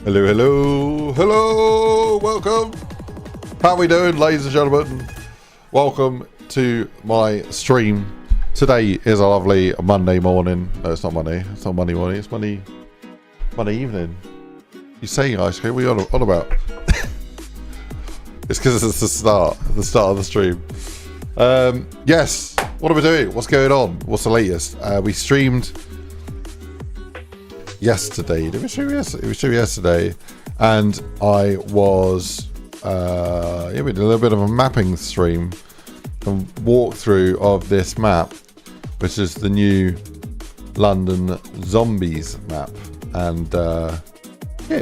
Hello, hello, hello, welcome. How we doing, ladies and gentlemen? Welcome to my stream. Today is a lovely Monday morning. No, it's not Monday. It's not Monday morning. It's Monday evening. You saying ice cream? What are you on about? It's because it's the start of the stream. Yes. What are we doing? What's going on? What's the latest? We streamed yesterday. Did we stream yesterday? We streamed yesterday, and I was we did a little bit of a mapping stream and walkthrough of this map, which is the new London Zombies map, and yeah,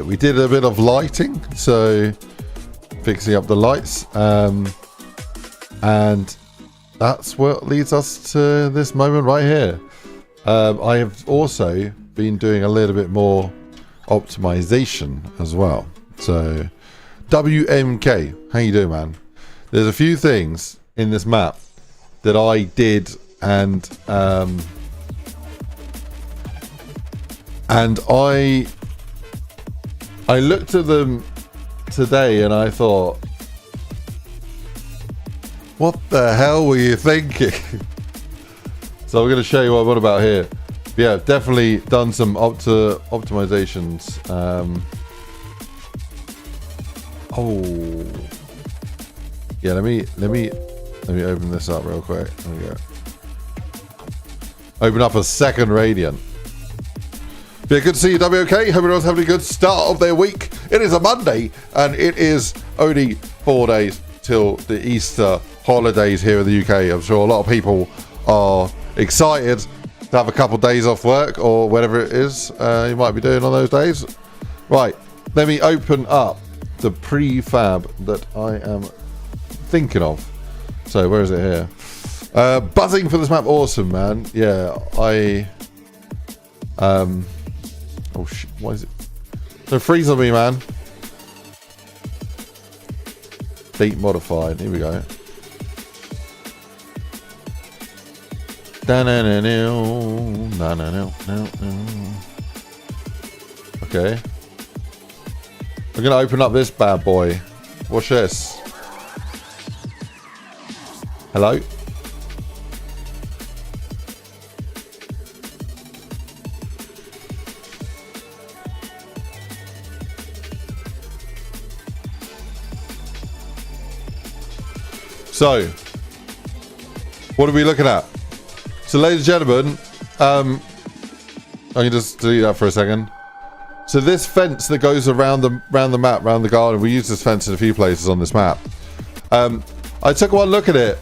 we did a bit of lighting, so fixing up the lights, and that's what leads us to this moment right here. I have also been doing a little bit more optimization as well. So WMK, how you doing, man? There's a few things in this map that I did, and I looked at them today and I thought, what the hell were you thinking? So I'm going to show you what I'm on about here. Yeah, definitely done some optimizations. Oh, yeah. Let me open this up real quick. There we go. Open up a second Radiant. Yeah, good to see you, WOK. Hope everyone's having a good start of their week. It is a Monday, and it is only 4 days till the Easter holidays here in the UK. I'm sure a lot of people are excited to have a couple of days off work or whatever it is you might be doing on those days. Right, let me open up the prefab that I am thinking of. So where is it here? Buzzing for this map. Awesome, man. Yeah, oh shit, why is it? Don't freeze on me, man. Beat modified. Here we go. Okay. We're gonna open up this bad boy. Watch this. Hello? So, what are we looking at? So, ladies and gentlemen, I can just delete that for a second. So, this fence that goes around the map, around the garden, we use this fence in a few places on this map. I took one look at it,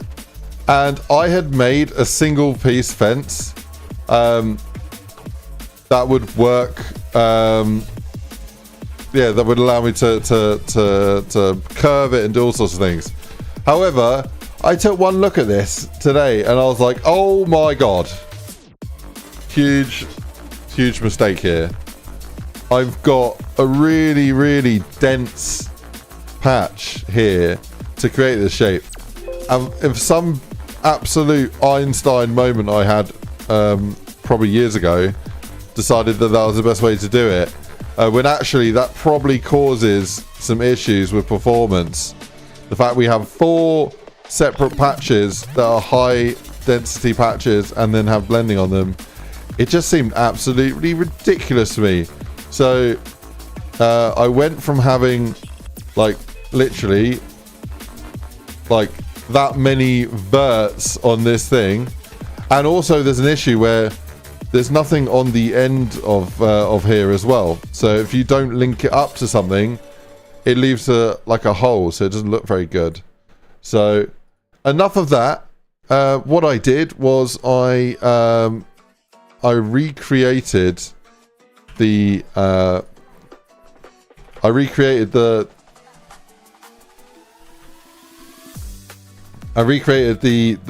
and I had made a single piece fence that would work. Yeah, that would allow me to curve it and do all sorts of things. However, I took one look at this today and I was like, oh my god, huge mistake here. I've got a really dense patch here to create this shape, and if some absolute Einstein moment I had probably years ago decided that was the best way to do it, when actually that probably causes some issues with performance. The fact we have 4 separate patches that are high density patches and then have blending on them, it just seemed absolutely ridiculous to me. So I went from having like literally like that many verts on this thing, and also there's an issue where there's nothing on the end of here as well. So if you don't link it up to something, it leaves like a hole, so it doesn't look very good. So enough of that. What I did was I recreated the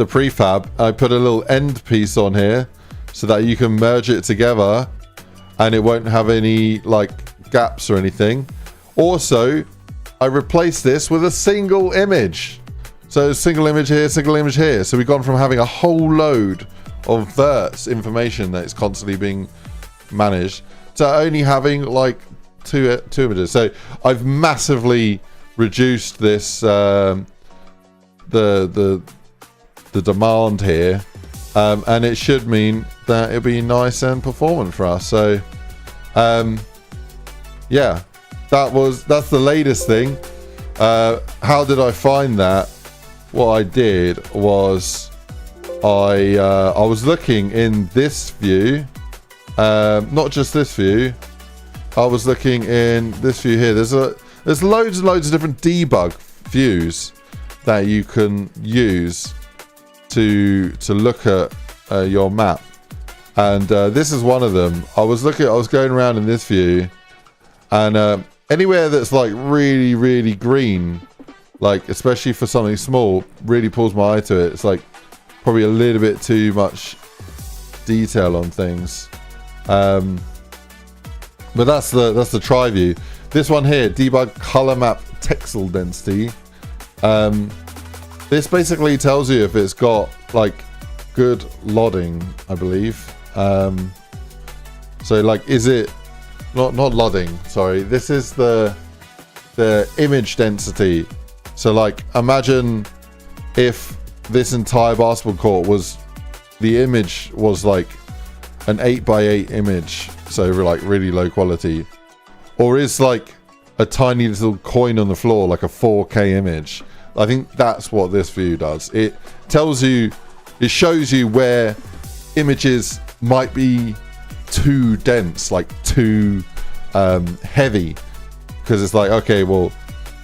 prefab. I put a little end piece on here so that you can merge it together and it won't have any like gaps or anything. Also, I replaced this with a single image. So single image here, single image here. So we've gone from having a whole load of verts information that is constantly being managed to only having like two images. So I've massively reduced this the demand here, and it should mean that it'll be nice and performant for us. So yeah, that's the latest thing. How did I find that? What I did was I was looking in this view, not just this view. I was looking in this view here. There's loads and loads of different debug views that you can use to look at your map, and this is one of them. I was going around in this view, and anywhere that's like really green, like especially for something small, really pulls my eye to it. It's like probably a little bit too much detail on things, but that's the try view. This one here, debug color map texel density. This basically tells you if it's got like good lodding, I believe. So like, is it not lodding? Sorry, this is the image density. So like, imagine if this entire basketball court the image was like an 8x8 image, so like really low quality, or is like a tiny little coin on the floor, like a 4K image. I think that's what this view does. It tells you, it shows you where images might be too dense, like too heavy, because it's like, okay, well,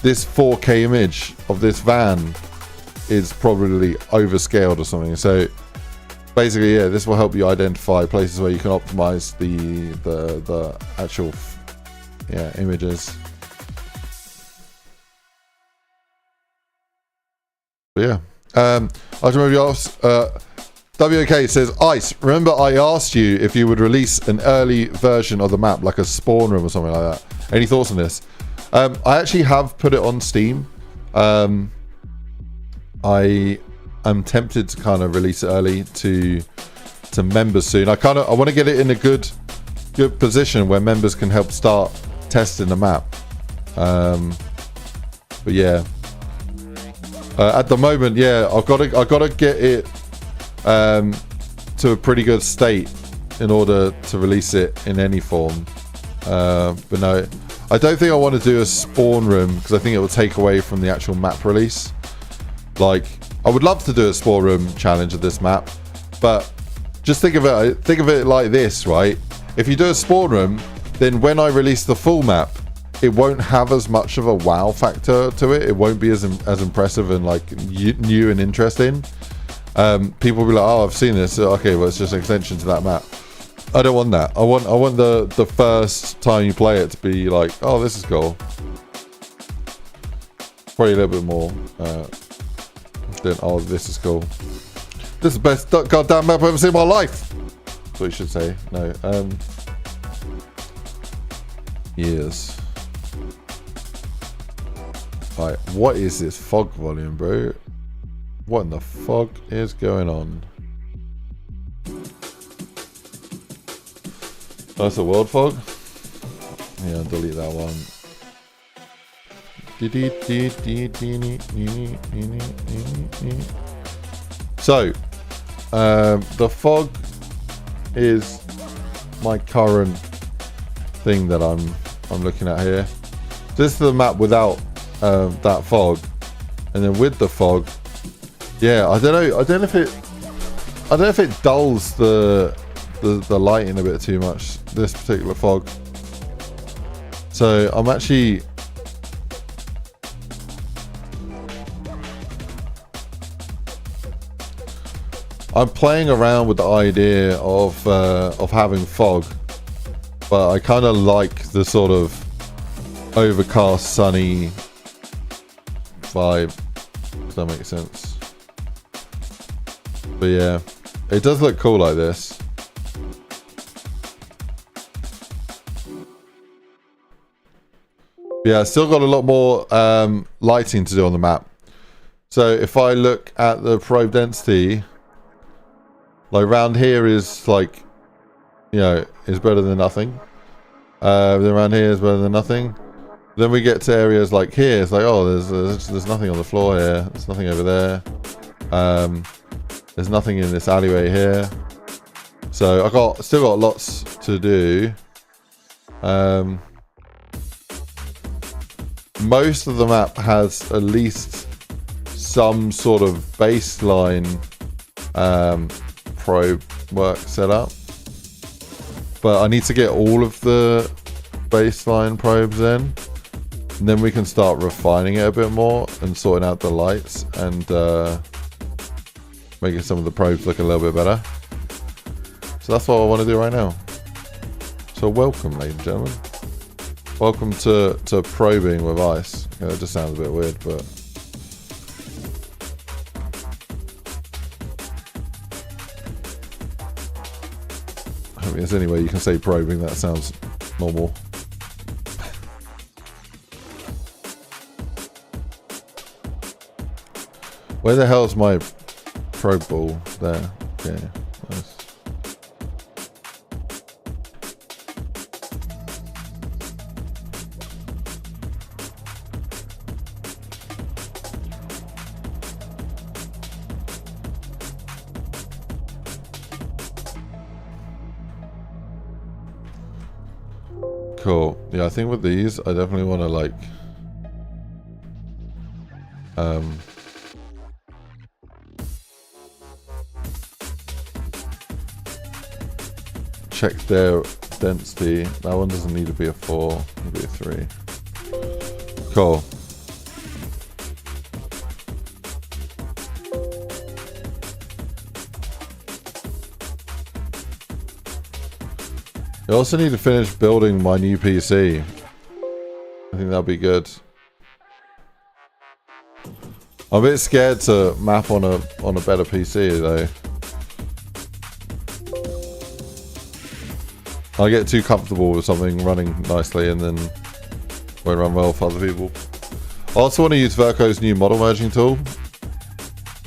this 4K image of this van is probably overscaled or something. So basically, yeah, this will help you identify places where you can optimize the actual images. But yeah, I remember you asked, WK says, Ice, remember I asked you if you would release an early version of the map, like a spawn room or something like that. Any thoughts on this? I actually have put it on Steam. I am tempted to kind of release it early to members soon. I want to get it in a good position where members can help start testing the map. But yeah, at the moment, yeah, I've got to get it to a pretty good state in order to release it in any form. But no, I don't think I want to do a spawn room because I think it will take away from the actual map release. Like, I would love to do a spawn room challenge of this map, but just think of it like this, right? If you do a spawn room, then when I release the full map, it won't have as much of a wow factor to it. It won't be as impressive and like new and interesting. People will be like, oh, I've seen this. Okay, well, it's just an extension to that map. I don't want that. I want the first time you play it to be like, oh, this is cool. Probably a little bit more. Then, oh, this is cool. This is the best goddamn map I've ever seen in my life. That's what you should say. No. Yes. Alright, what is this fog volume, bro? What in the fog is going on? That's a world fog? Yeah, I'll delete that one. So, the fog is my current thing that I'm looking at here. This is the map without that fog, and then with the fog, yeah, I don't know if it dulls the lighting a bit too much, this particular fog. So I'm playing around with the idea of having fog, but I kind of like the sort of overcast, sunny vibe, if that makes sense. But yeah, it does look cool like this. Yeah, still got a lot more lighting to do on the map. So if I look at the probe density, like around here is like, you know, is better than nothing. Then around here is better than nothing. Then we get to areas like here. It's like, oh, there's nothing on the floor here. There's nothing over there. There's nothing in this alleyway here. So I still got lots to do. Most of the map has at least some sort of baseline probe work set up. But I need to get all of the baseline probes in. And then we can start refining it a bit more and sorting out the lights and making some of the probes look a little bit better. So that's what I want to do right now. So welcome, ladies and gentlemen. Welcome to probing with ice. Okay, it just sounds a bit weird, but... I mean, there's any way you can say probing that sounds normal. Where the hell's my probe ball? There. Okay, nice. Cool. Yeah, I think with these, I definitely want to like... check their density. That one doesn't need to be a 4, maybe a 3. Cool. I also need to finish building my new PC. I think that'll be good. I'm a bit scared to map on a better PC though. I get too comfortable with something running nicely and then won't run well for other people. I also want to use Verco's new model merging tool.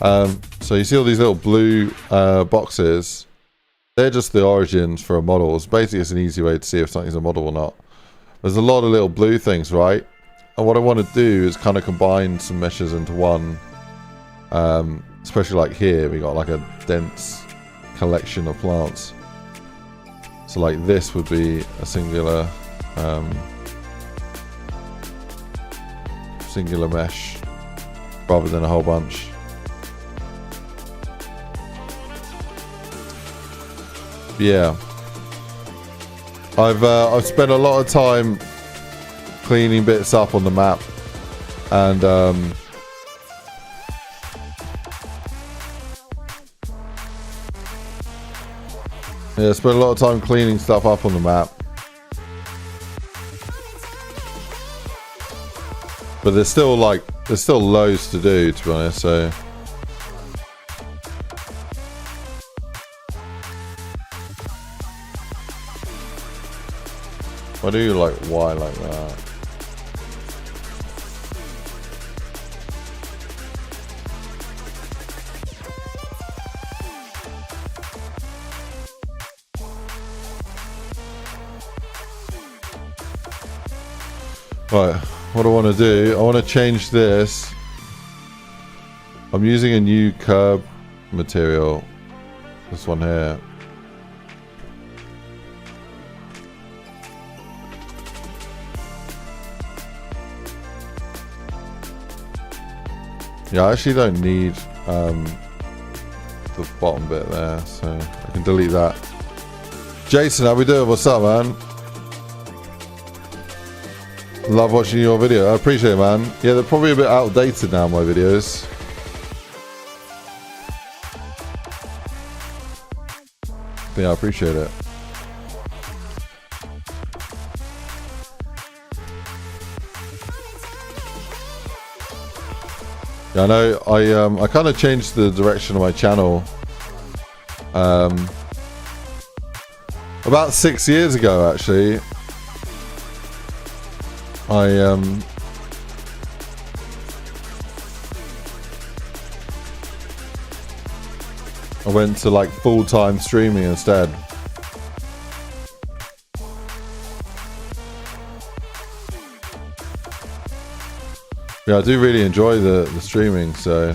So you see all these little blue boxes. They're just the origins for a model. It's basically it's an easy way to see if something's a model or not. There's a lot of little blue things, right? And what I want to do is kind of combine some meshes into one. Especially like here, we got like a dense collection of plants. So like this would be a singular singular mesh rather than a whole bunch. Yeah, I've spent a lot of time cleaning bits up on the map, and yeah, spent a lot of time cleaning stuff up on the map. But there's still loads to do, to be honest, so why do you like why like that? Right, what I want to do, I want to change this. I'm using a new curb material, this one here. Yeah, I actually don't need the bottom bit there, so I can delete that. Jason, how we doing? What's up, man? Love watching your video. I appreciate it, man. Yeah, they're probably a bit outdated now, my videos. Yeah, I appreciate it. Yeah, I know. I kind of changed the direction of my channel about 6 years ago, actually. I went to like full-time streaming instead. Yeah, I do really enjoy the streaming, so.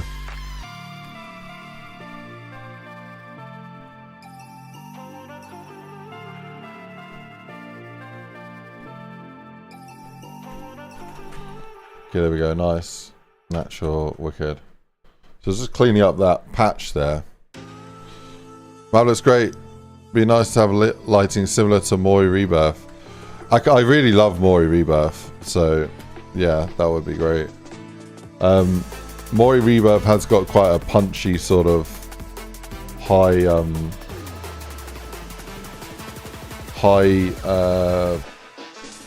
Okay, there we go. Nice. Natural, wicked. So just cleaning up that patch there. That looks great. Be nice to have lighting similar to Mori Rebirth. I really love Mori Rebirth, so yeah, that would be great. Mori Rebirth has got quite a punchy sort of high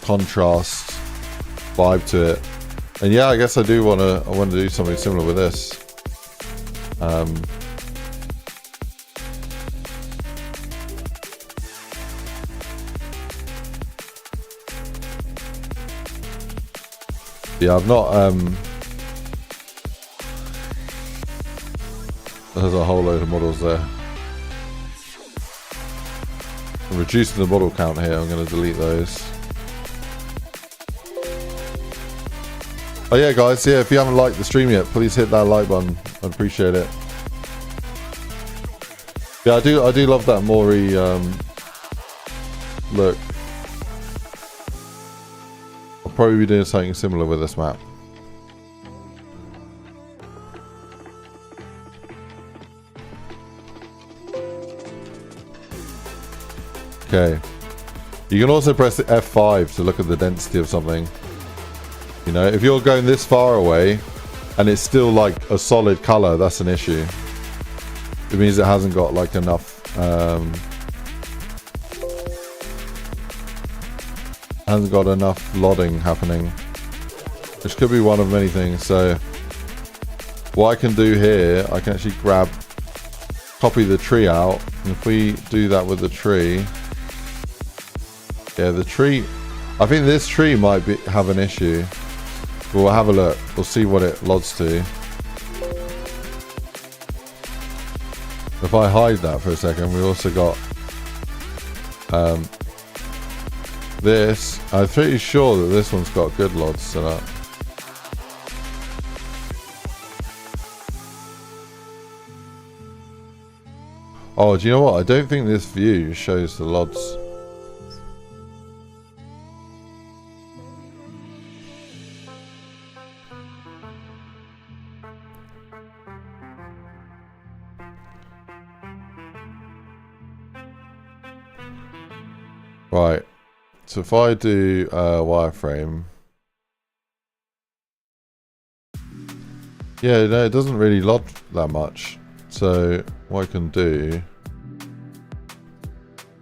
contrast vibe to it. And yeah, I guess I want to do something similar with this. Yeah, I've not there's a whole load of models there. I'm reducing the model count here. I'm going to delete those. Oh yeah, guys, yeah, if you haven't liked the stream yet, please hit that like button. I'd appreciate it. Yeah, I do love that Mori look. I'll probably be doing something similar with this map. Okay. You can also press the F5 to look at the density of something. You know, if you're going this far away and it's still like a solid color, that's an issue. It means it hasn't got like enough lodding happening, which could be one of many things. So what I can do here, I can actually copy the tree out, and if we do that with the tree, yeah, the tree, I think this tree might have an issue. We'll have a look. We'll see what it lods to. If I hide that for a second, we also got this. I'm pretty sure that this one's got good lods set up. Oh, do you know what? I don't think this view shows the lods. Right, so if I do wireframe, yeah, no, it doesn't really load that much. So what I can do,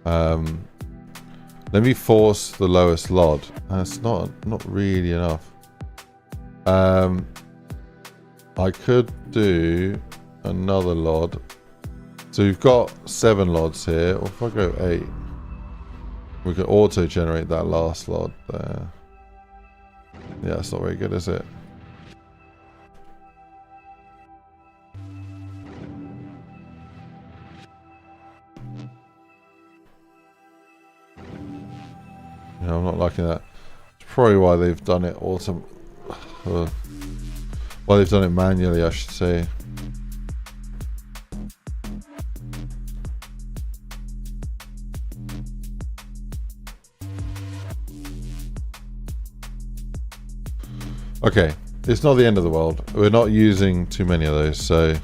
let me force the lowest load. That's not really enough. I could do another load. So we've got 7 lods here, or if I go 8. We can auto-generate that last lot there. Yeah, it's not very good, is it? Yeah, I'm not liking that. It's probably why they've done it why they've done it manually, I should say. Okay, it's not the end of the world. We're not using too many of those, so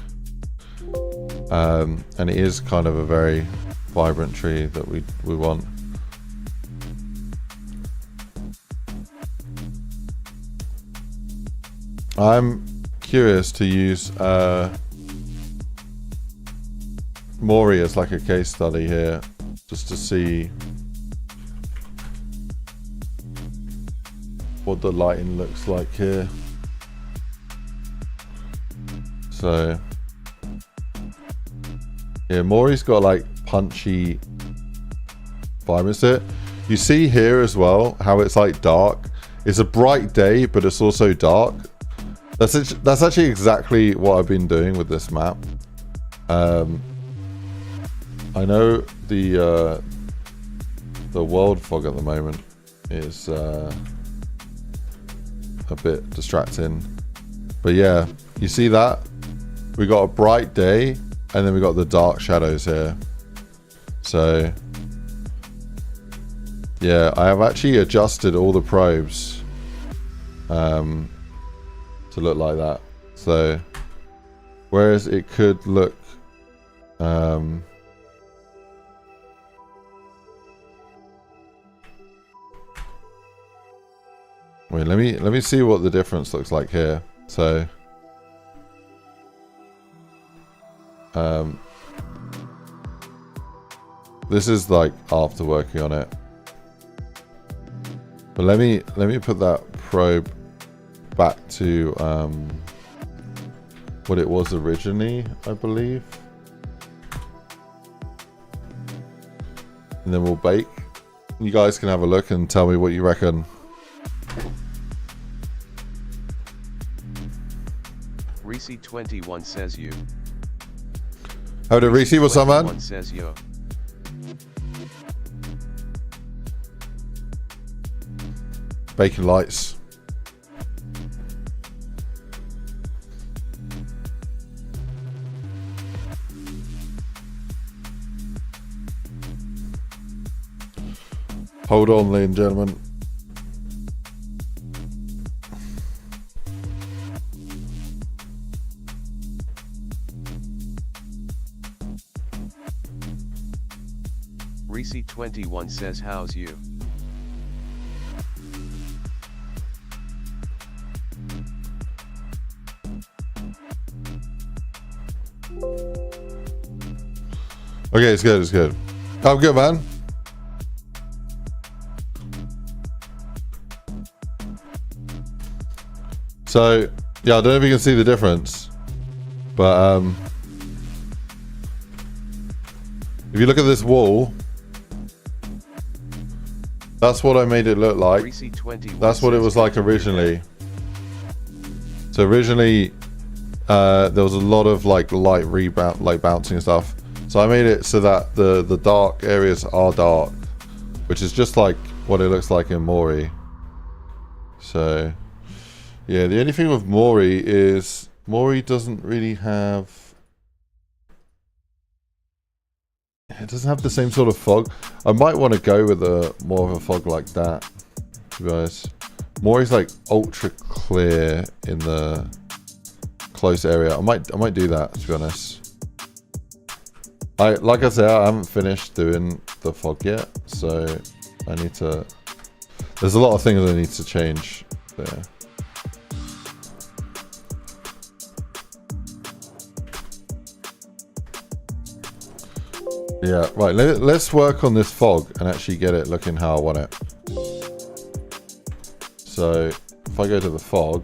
and it is kind of a very vibrant tree that we want. I'm curious to use Mori as like a case study here, just to see what the lighting looks like here. So yeah, Mori's got like punchy vibrancy to it. You see here as well how it's like dark. It's a bright day, but it's also dark. That's actually exactly what I've been doing with this map. I know the world fog at the moment is a bit distracting. But yeah, you see that? We got a bright day, and then we got the dark shadows here. So yeah, I have actually adjusted all the probes to look like that. So whereas it could look wait, let me see what the difference looks like here. So this is like after working on it. But let me put that probe back to what it was originally, I believe. And then we'll bake. You guys can have a look and tell me what you reckon. Reese21 says you. How did Reese? What's up, man? Says yo. Baking lights. Hold on, ladies and gentlemen. Reese21 says how's you? Okay, it's good, it's good. I'm good, man. So, yeah, I don't know if you can see the difference, but if you look at this wall, that's what I made it look like. That's what it was like originally. So originally, there was a lot of like light rebound, like bouncing and stuff. So I made it so that the dark areas are dark, which is just like what it looks like in Mori. So yeah, the only thing with Mori is Mori doesn't really have, it doesn't have the same sort of fog. I might want to go with a more of a fog like that, to be honest. Mori's like ultra clear in the close area. I might do that, to be honest. Like I said, I haven't finished doing the fog yet, so I need to, there's a lot of things I need to change there. Yeah, right, let's work on this fog and actually get it looking how I want it. So if I go to the fog,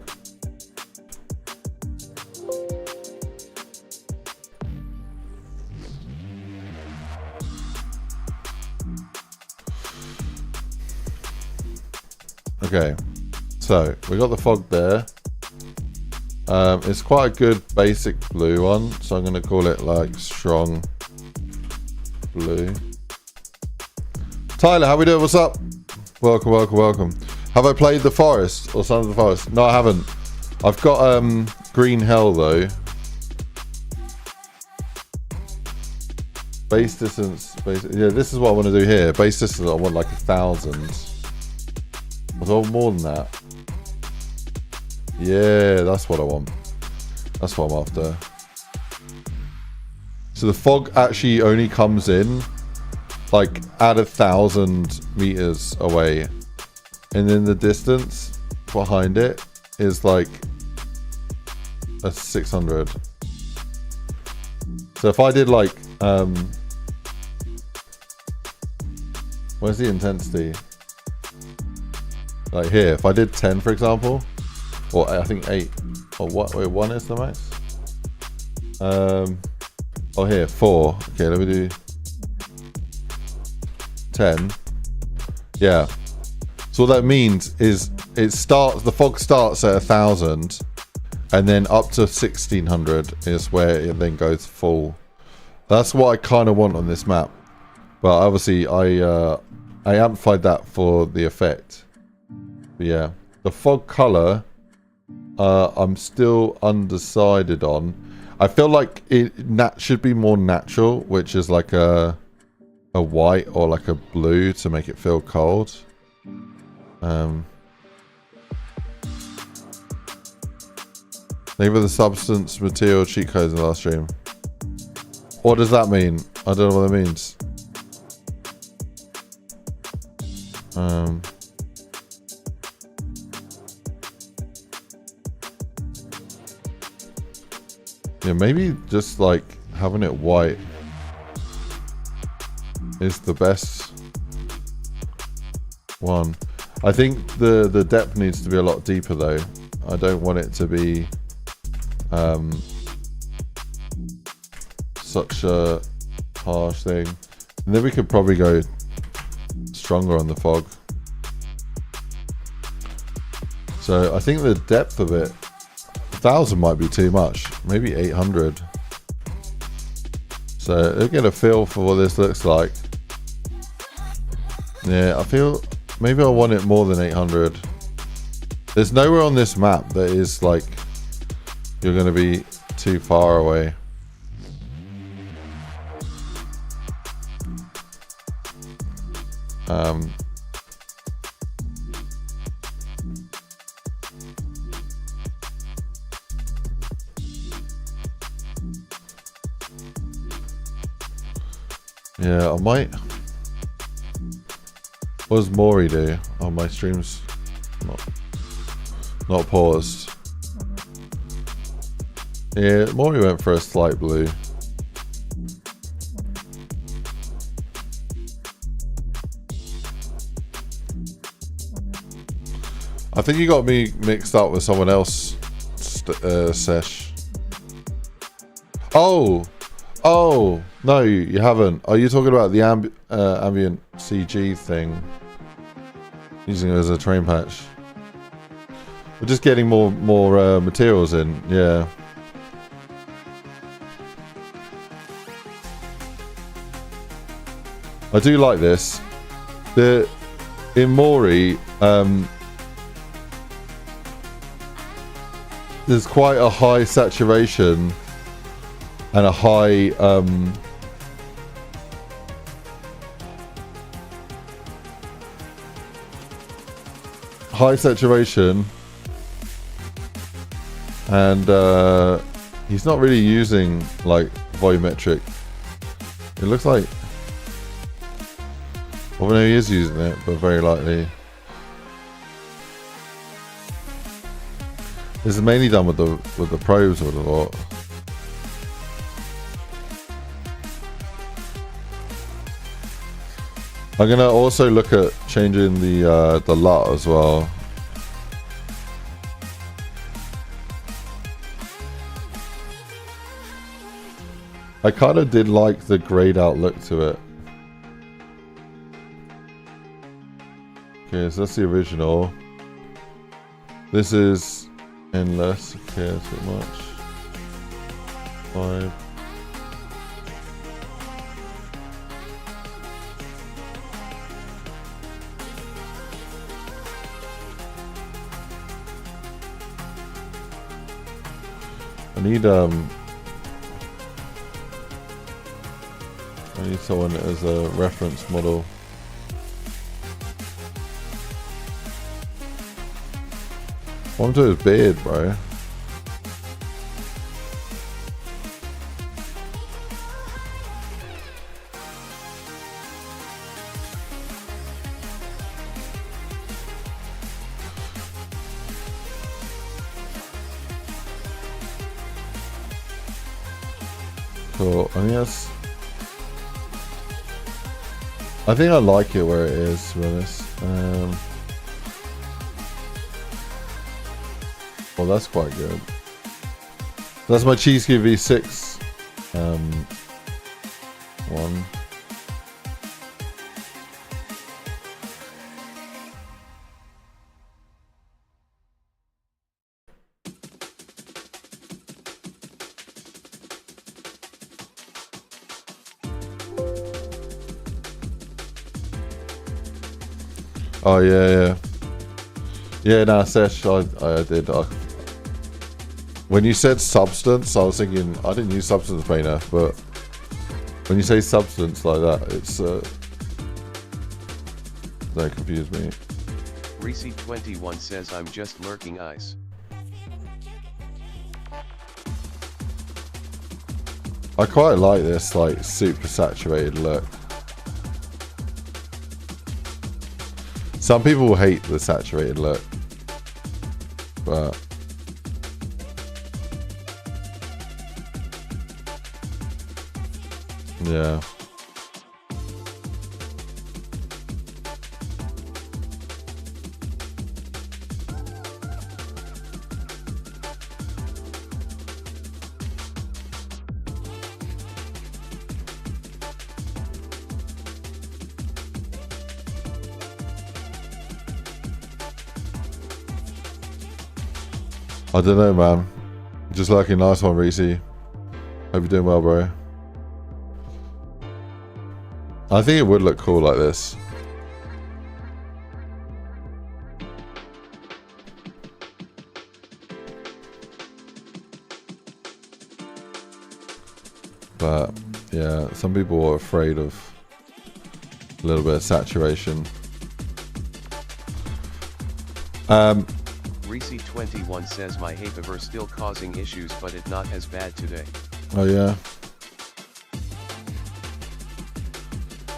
okay, so we got the fog there. It's quite a good basic blue one, so I'm going to call it like strong blue. Tyler, how we doing? What's up? Welcome, welcome, welcome. Have I played The Forest or Sons of the Forest? No, I haven't. I've got Green Hell though. Base distance, yeah, this is what I want to do here. Base distance, I want like 1,000. I want more than that. Yeah, that's what I want. That's what I'm after. So the fog actually only comes in like at 1,000 meters away, and then the distance behind it is like a 600. So if I did like where's the intensity? Like here, if I did 10 for example, or I think 8, or what? Wait, 1 is the max. Oh here, 4. Okay, let me do 10. Yeah. So what that means is it starts, the fog starts at 1,000, and then up to 1,600 is where it then goes full. That's what I kind of want on this map, but obviously I amplified that for the effect. But yeah, the fog color I'm still undecided on. I feel like it should be more natural, which is like a white or like a blue to make it feel cold. Maybe the substance material cheat codes in the last stream. What does that mean? I don't know what that means. Yeah, maybe just like having it white is the best one. I think the depth needs to be a lot deeper though. I don't want it to be such a harsh thing. And then we could probably go stronger on the fog. So I think the depth of it, 1,000 might be too much. Maybe 800. So we'll get a feel for what this looks like. Yeah, I feel maybe I want it more than 800. There's nowhere on this map that is like you're going to be too far away. Yeah, I might. What does Maury do? Oh, my stream's not paused. Yeah, Maury went for a slight blue. I think you got me mixed up with someone else, Sesh. Oh, no, you haven't. Are you talking about the ambient CG thing? Using it as a train patch. We're just getting more materials in, yeah. I do like this. In Maury, there's quite a high saturation and a high saturation, and he's not really using like volumetric. It looks like, well, no, he is using it, but very lightly. This is mainly done with the probes, I would have thought. I'm gonna also look at changing the LUT as well. I kind of did like the grayed out look to it. Okay, so that's the original. This is endless. Okay, that's a bit much. 5. I need someone as a reference model. What to his beard, bro? Cool. I think I like it where it is, to be honest. Well, that's quite good. That's my Cheesecake V6 one. Oh yeah. Yeah, nah, Sesh, I did. When you said substance, I was thinking I didn't use substance painter, but when you say substance like that, it's that confused me. Reese21 says I'm just lurking ice. I quite like this like super saturated look. Some people hate the saturated look, but yeah. I don't know, man. Just lucky. Nice one, Reese. Hope you're doing well, bro. I think it would look cool like this. But yeah, some people are afraid of a little bit of saturation. Reese21 says my Hapaver still causing issues, but it not as bad today. Oh yeah.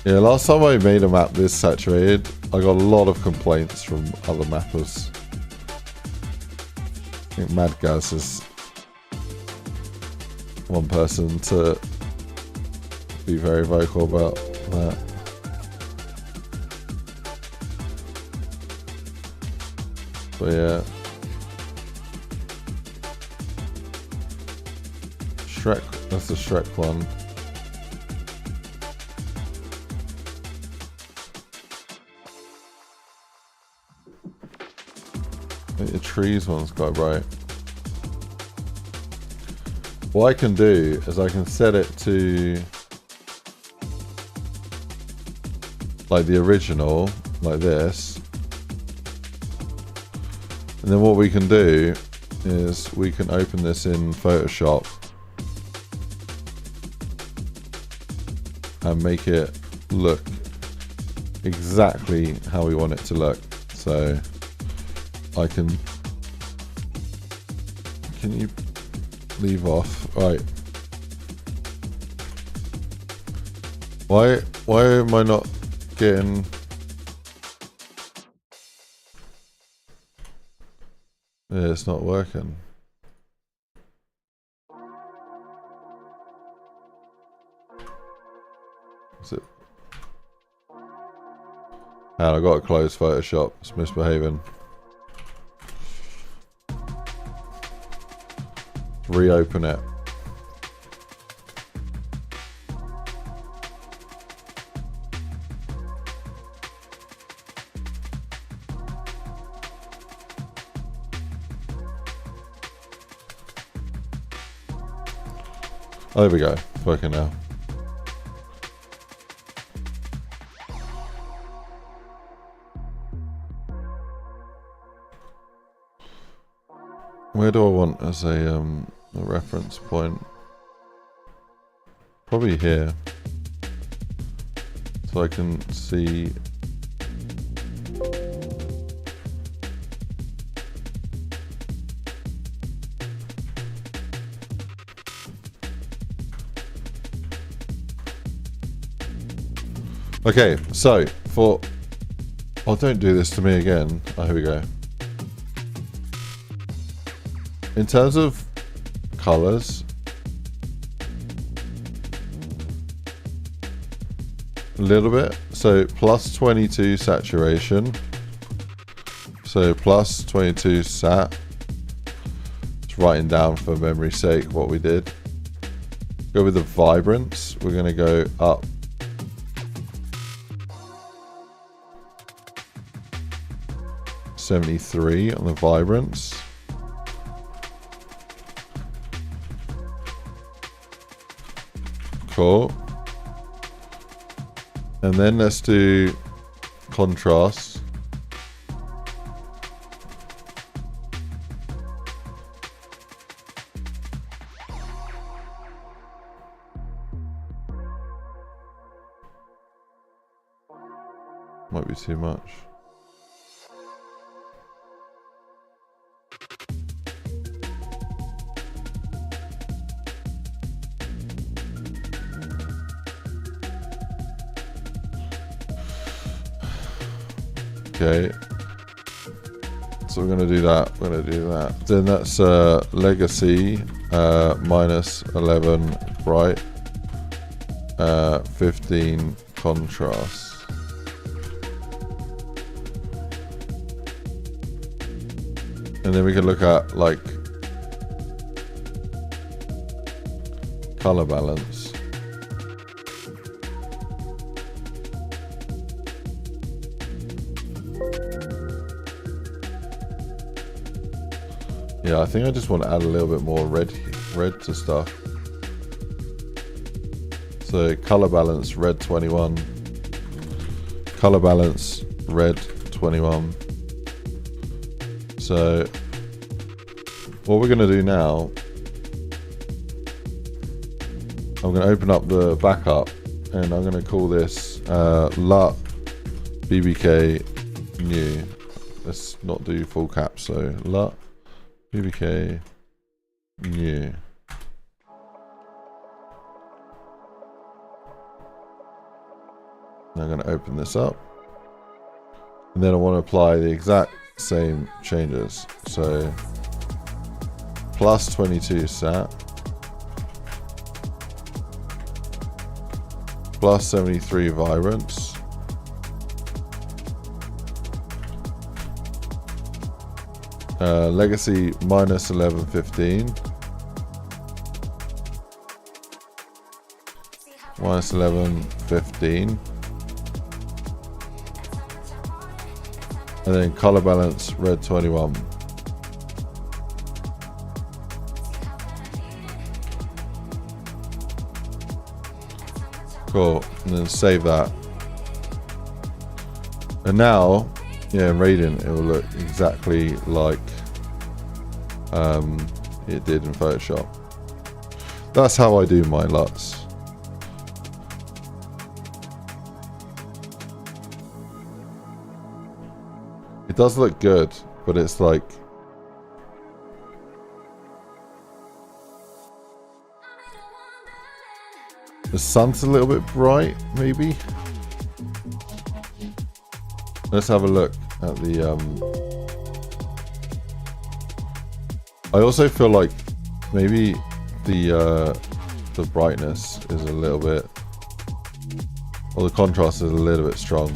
Yeah, last time I made a map this saturated, I got a lot of complaints from other mappers. I think Mad Gaz is one person to be very vocal about that. But yeah. Shrek, that's the Shrek one. I think the trees one's quite bright. What I can do is I can set it to like the original, like this. And then what we can do is we can open this in Photoshop and make it look exactly how we want it to look. So I can you leave off? Right. Why am I not getting... Yeah, it's not working. Is it? And I got to close Photoshop. It's misbehaving. Reopen it. Oh, there we go. It's working now. Where do I want as a reference point? Probably here. So I can see. Okay, so for... Oh, don't do this to me again. Oh, here we go. In terms of colors, a little bit. So plus 22 saturation. So plus 22 sat. Just writing down for memory's sake what we did. Go with the vibrance. We're going to go up. .73 on the vibrance. Cool. And then let's do contrast. Might be too much. Okay. So we're going to do that. We're going to do that. Then that's legacy minus 11 bright, 15 contrast. And then we can look at like color balance. Yeah, I think I just want to add a little bit more red to stuff. So color balance red 21. Color balance red 21. So what we're going to do now, I'm going to open up the backup and I'm going to call this LUT BBK new. Let's not do full caps, so LUT BBK new. I'm going to open this up and then I want to apply the exact same changes. So plus 22 sat, plus 73 vibrance, legacy minus 1115, minus 1115, and then color balance red 21. Cool, and then save that. And now, yeah, in Radiant, it will look exactly like it did in Photoshop. That's how I do my LUTs. It does look good, but it's like the sun's a little bit bright, maybe. Let's have a look at the I also feel like maybe the brightness is a little bit, or the contrast is a little bit strong.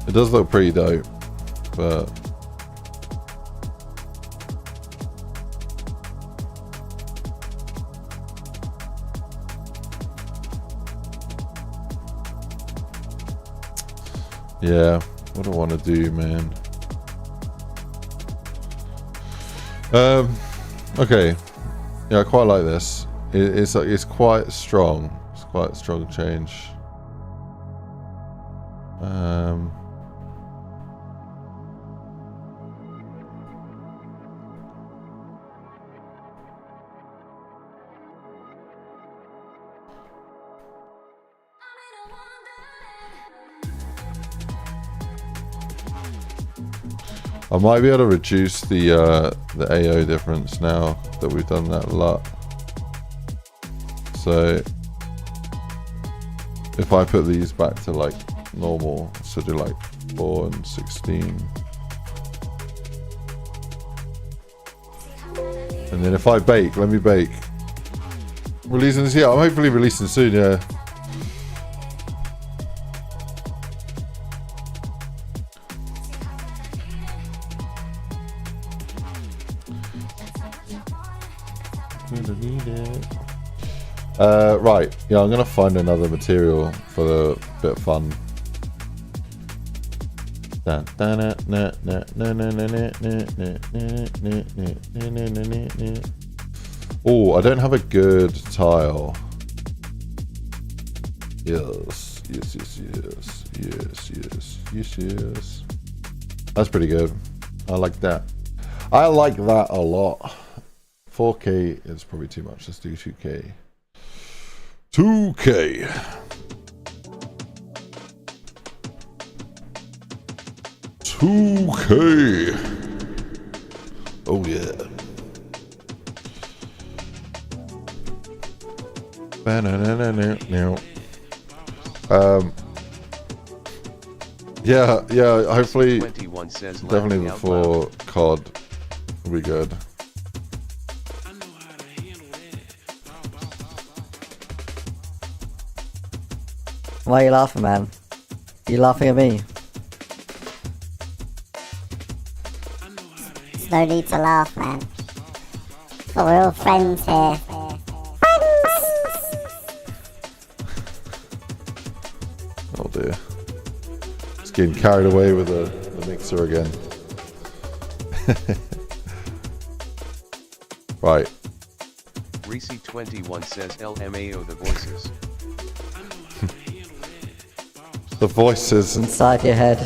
It does look pretty dope, but yeah, what do I want to do, man? Okay, yeah, I quite like this. It's quite strong. It's quite a strong change. I might be able to reduce the AO difference now that we've done that LUT. So if I put these back to like normal, so do like 4 and 16. And then if I bake, let me bake. Releasing this, yeah, I'm hopefully releasing soon, yeah. Right, yeah, I'm gonna find another material for the bit of fun. Oh, I don't have a good tile. Yes. That's pretty good. I like that. I like that a lot. 4K is probably too much. Let's do 2K. 2K. Oh yeah. Yeah, hopefully definitely before COD will be good. Why are you laughing, man? Are you laughing at me? There's no need to laugh, man. But we're all friends here. Oh dear. Just getting carried away with the mixer again. Right. Reese21 says LMAO the voices. The voices. Inside your head.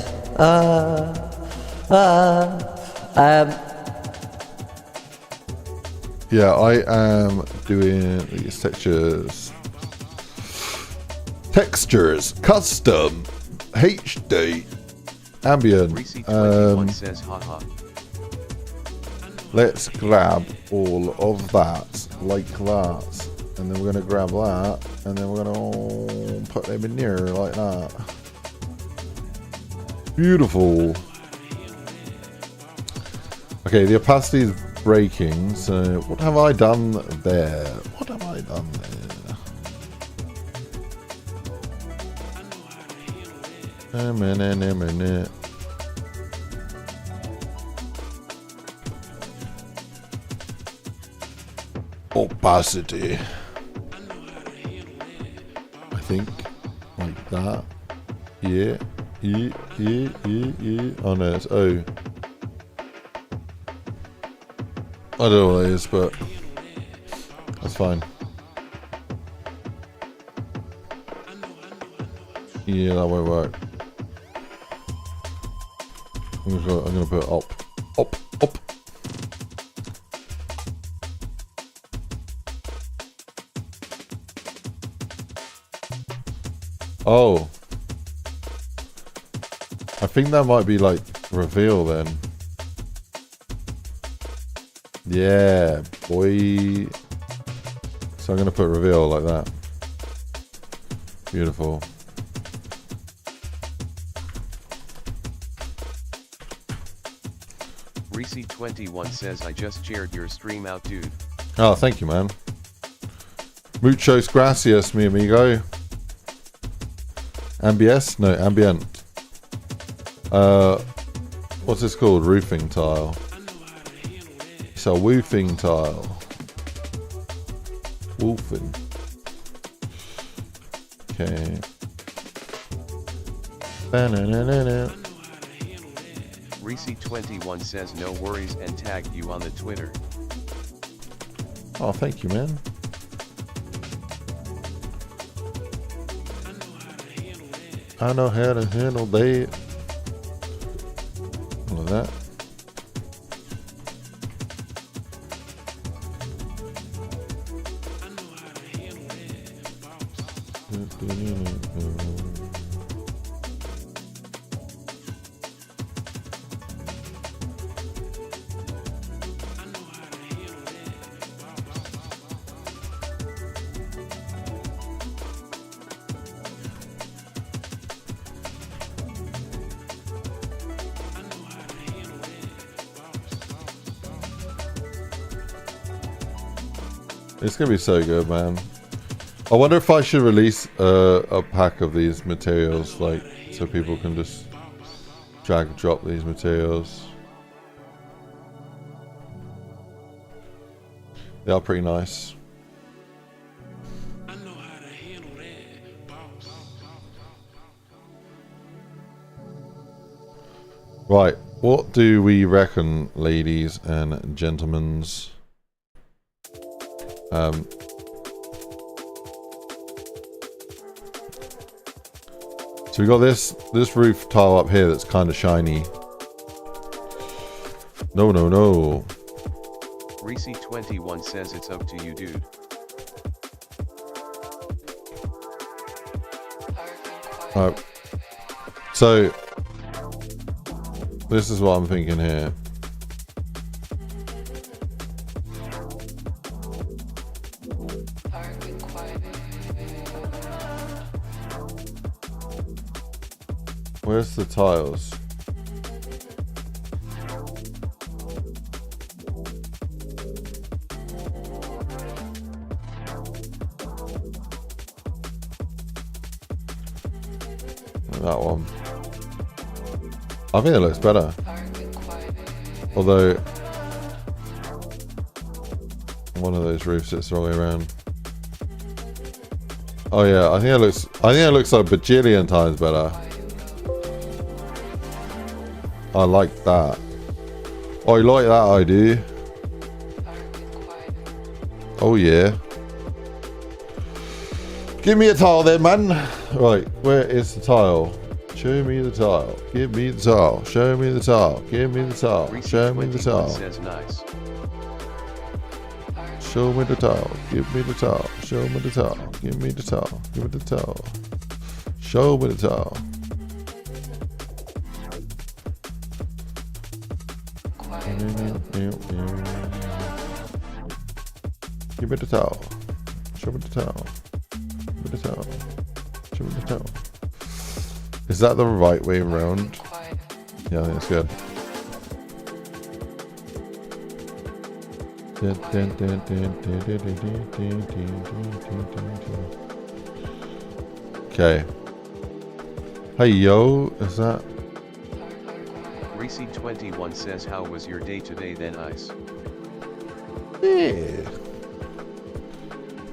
Yeah, I am doing these textures, custom, HD, ambient. Reese21 says haha. Let's grab all of that like that, and then we're gonna grab that, and then we're gonna put them in there like that. Beautiful. Okay, the opacity is breaking, so what have I done there? What have I done there? A minute. Opacity. I think like that. Yeah. Oh no, it's O. I don't know what it is, but that's fine. Yeah, that won't work. I'm gonna put up. Oh. I think that might be like reveal then. Yeah, boy. So I'm gonna put reveal like that. Beautiful. Reese21 says I just shared your stream out, dude. Oh, thank you, man. Muchos gracias, mi amigo. AMBS? No, ambient. What's this called? Roofing tile. It's a woofing tile. Woofing. Okay. Reese21 says no worries and tagged you on the Twitter. Oh, thank you, man. I know how to handle that. All of that. It's gonna be so good, man. I wonder if I should release a pack of these materials, like, so people can just drag and drop these materials. They are pretty nice. Right, what do we reckon, ladies and gentlemen? So we got this roof tile up here that's kind of shiny. No, no, no. Reese21 says it's up to you, dude. So this is what I'm thinking here. Where's the tiles? That one. I think it looks better. Although one of those roofs sits the wrong way around. Oh yeah, I think it looks like a bajillion times better. I like that. I like that idea. Oh yeah. Give me a tile then, man. Right, where is the tile? Show me the tile. Give me the tile. Show me the tile. Give me the tile. Show me the tile. Says nice. Show me the towel. Give me the towel. Show me the towel. Give me the towel. Give me the towel. Show me the towel. Give me the towel. Show me the towel. Give me the towel. Show me the towel. Is that the right way around? Yeah, I think it's good. Okay. Hey yo, is that? Reese21 says, how was your day today then, Ice? Yeah.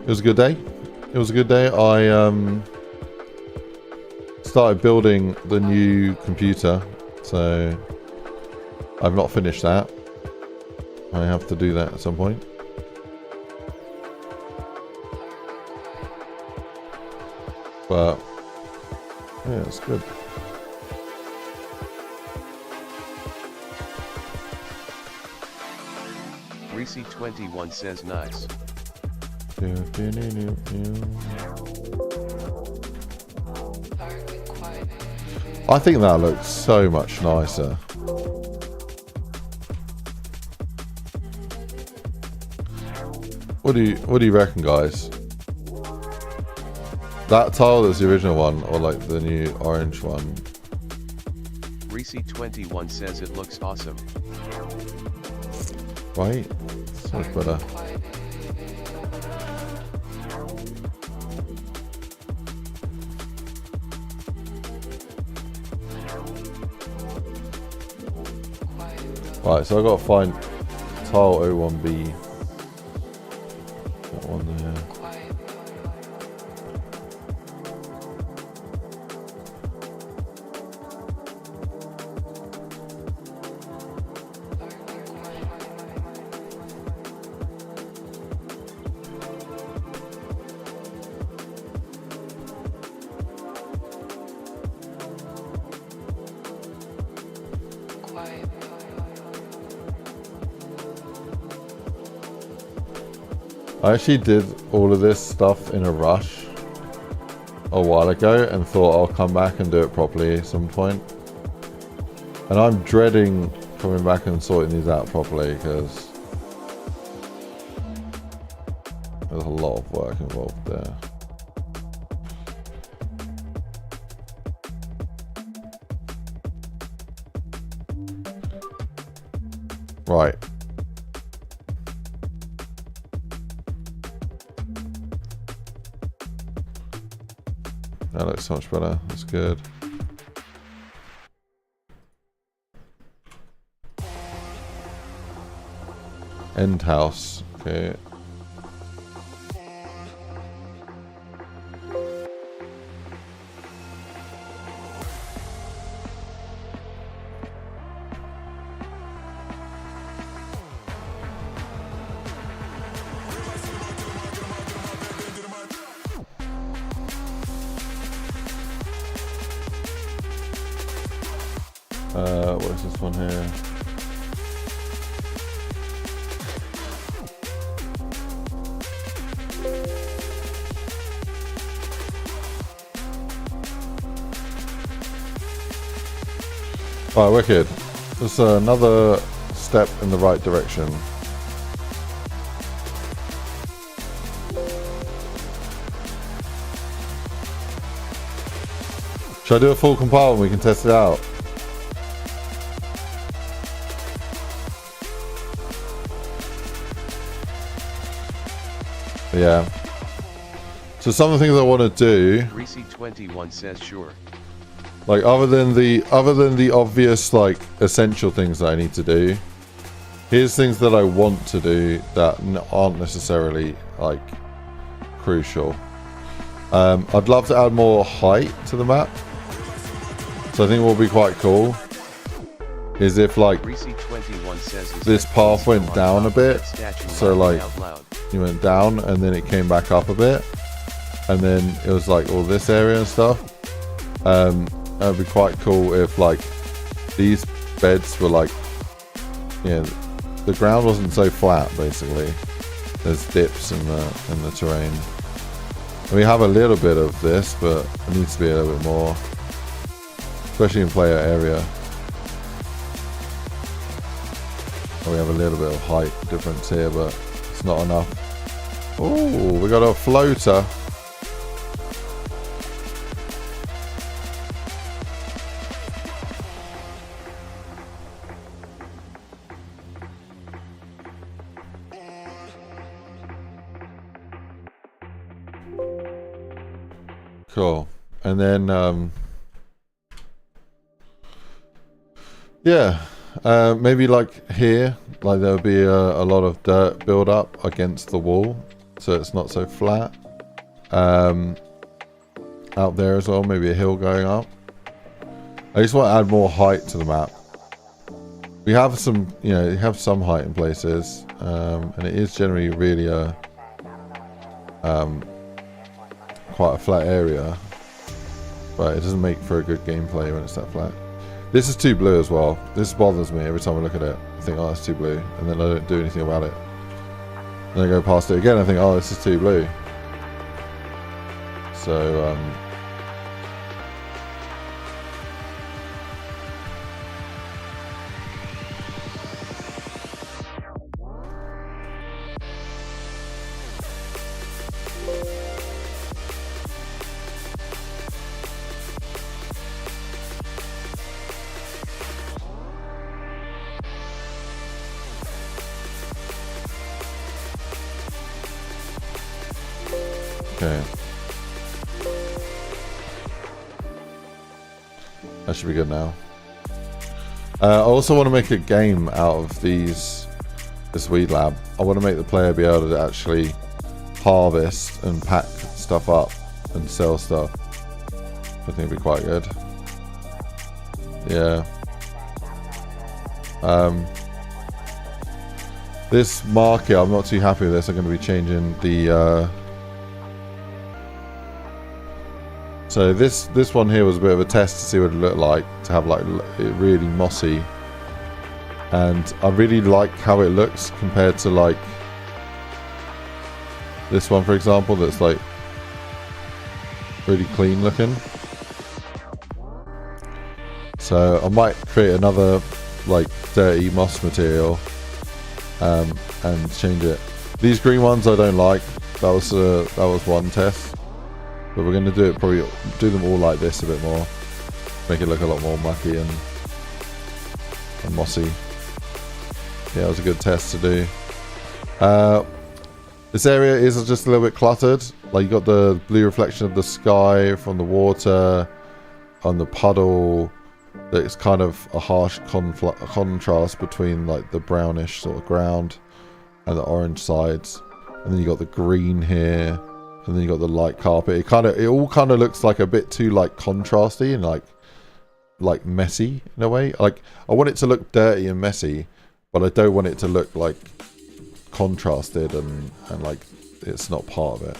It was a good day. It was a good day. I started building the new computer, so I've not finished that. I have to do that at some point. But yeah, it's good. Reese21 says nice. I think that looks so much nicer. What do you reckon, guys? That tile is the original one, or like the new orange one? Reese21 says it looks awesome. Right? So much better. Right, so I've got to find tile 01B. That one there. I actually did all of this stuff in a rush a while ago and thought I'll come back and do it properly at some point. And I'm dreading coming back and sorting these out properly because there's a lot of work involved there. Right. That looks so much better. That's good. End house. Okay. what's this one here? Alright, wicked. That's another step in the right direction. Should I do a full compile and we can test it out? Yeah. So some of the things I want to do, Greasy21 says sure. like other than the obvious like essential things that I need to do, here's things that I want to do that aren't necessarily like crucial. I'd love to add more height to the map. So I think what will be quite cool is if like Greasy21 says this path went down a bit, so like you went down and then it came back up a bit, and then it was like all this area and stuff. That'd be quite cool if like these beds were like, yeah, the ground wasn't so flat basically. There's dips in the terrain. And we have a little bit of this, but it needs to be a little bit more, especially in player area. We have a little bit of height difference here, but it's not enough. Oh, we got a floater. Cool. And then yeah, maybe like here, like there'll be a lot of dirt build up against the wall, so it's not so flat. Out there as well, maybe a hill going up. I just want to add more height to the map. We have some, you know, we have some height in places, and it is generally really a quite a flat area, but it doesn't make for a good gameplay when it's that flat. This is too blue as well. This bothers me every time I look at it. I think, oh, that's too blue, and then I don't do anything about it. Then I go past it again, I think, oh, this is too blue. So okay. That should be good now. I also want to make a game out of this weed lab. I want to make the player be able to actually harvest and pack stuff up and sell stuff. I think it'd be quite good. Yeah. This market, I'm not too happy with this. I'm going to be changing the so this one here was a bit of a test to see what it looked like, to have like it really mossy, and I really like how it looks compared to like this one, for example, that's like really clean looking. So I might create another like dirty moss material and change it. These green ones I don't like. That was one test. But we're going to do it, probably do them all like this a bit more. Make it look a lot more mucky and mossy. Yeah, it was a good test to do. This area is just a little bit cluttered. Like you got the blue reflection of the sky from the water on the puddle. It's kind of a harsh contrast between like the brownish sort of ground and the orange sides. And then you got the green here. And then you got the light carpet. It all kind of looks like a bit too like contrasty and like messy in a way. Like I want it to look dirty and messy, but I don't want it to look like contrasted and like it's not part of it.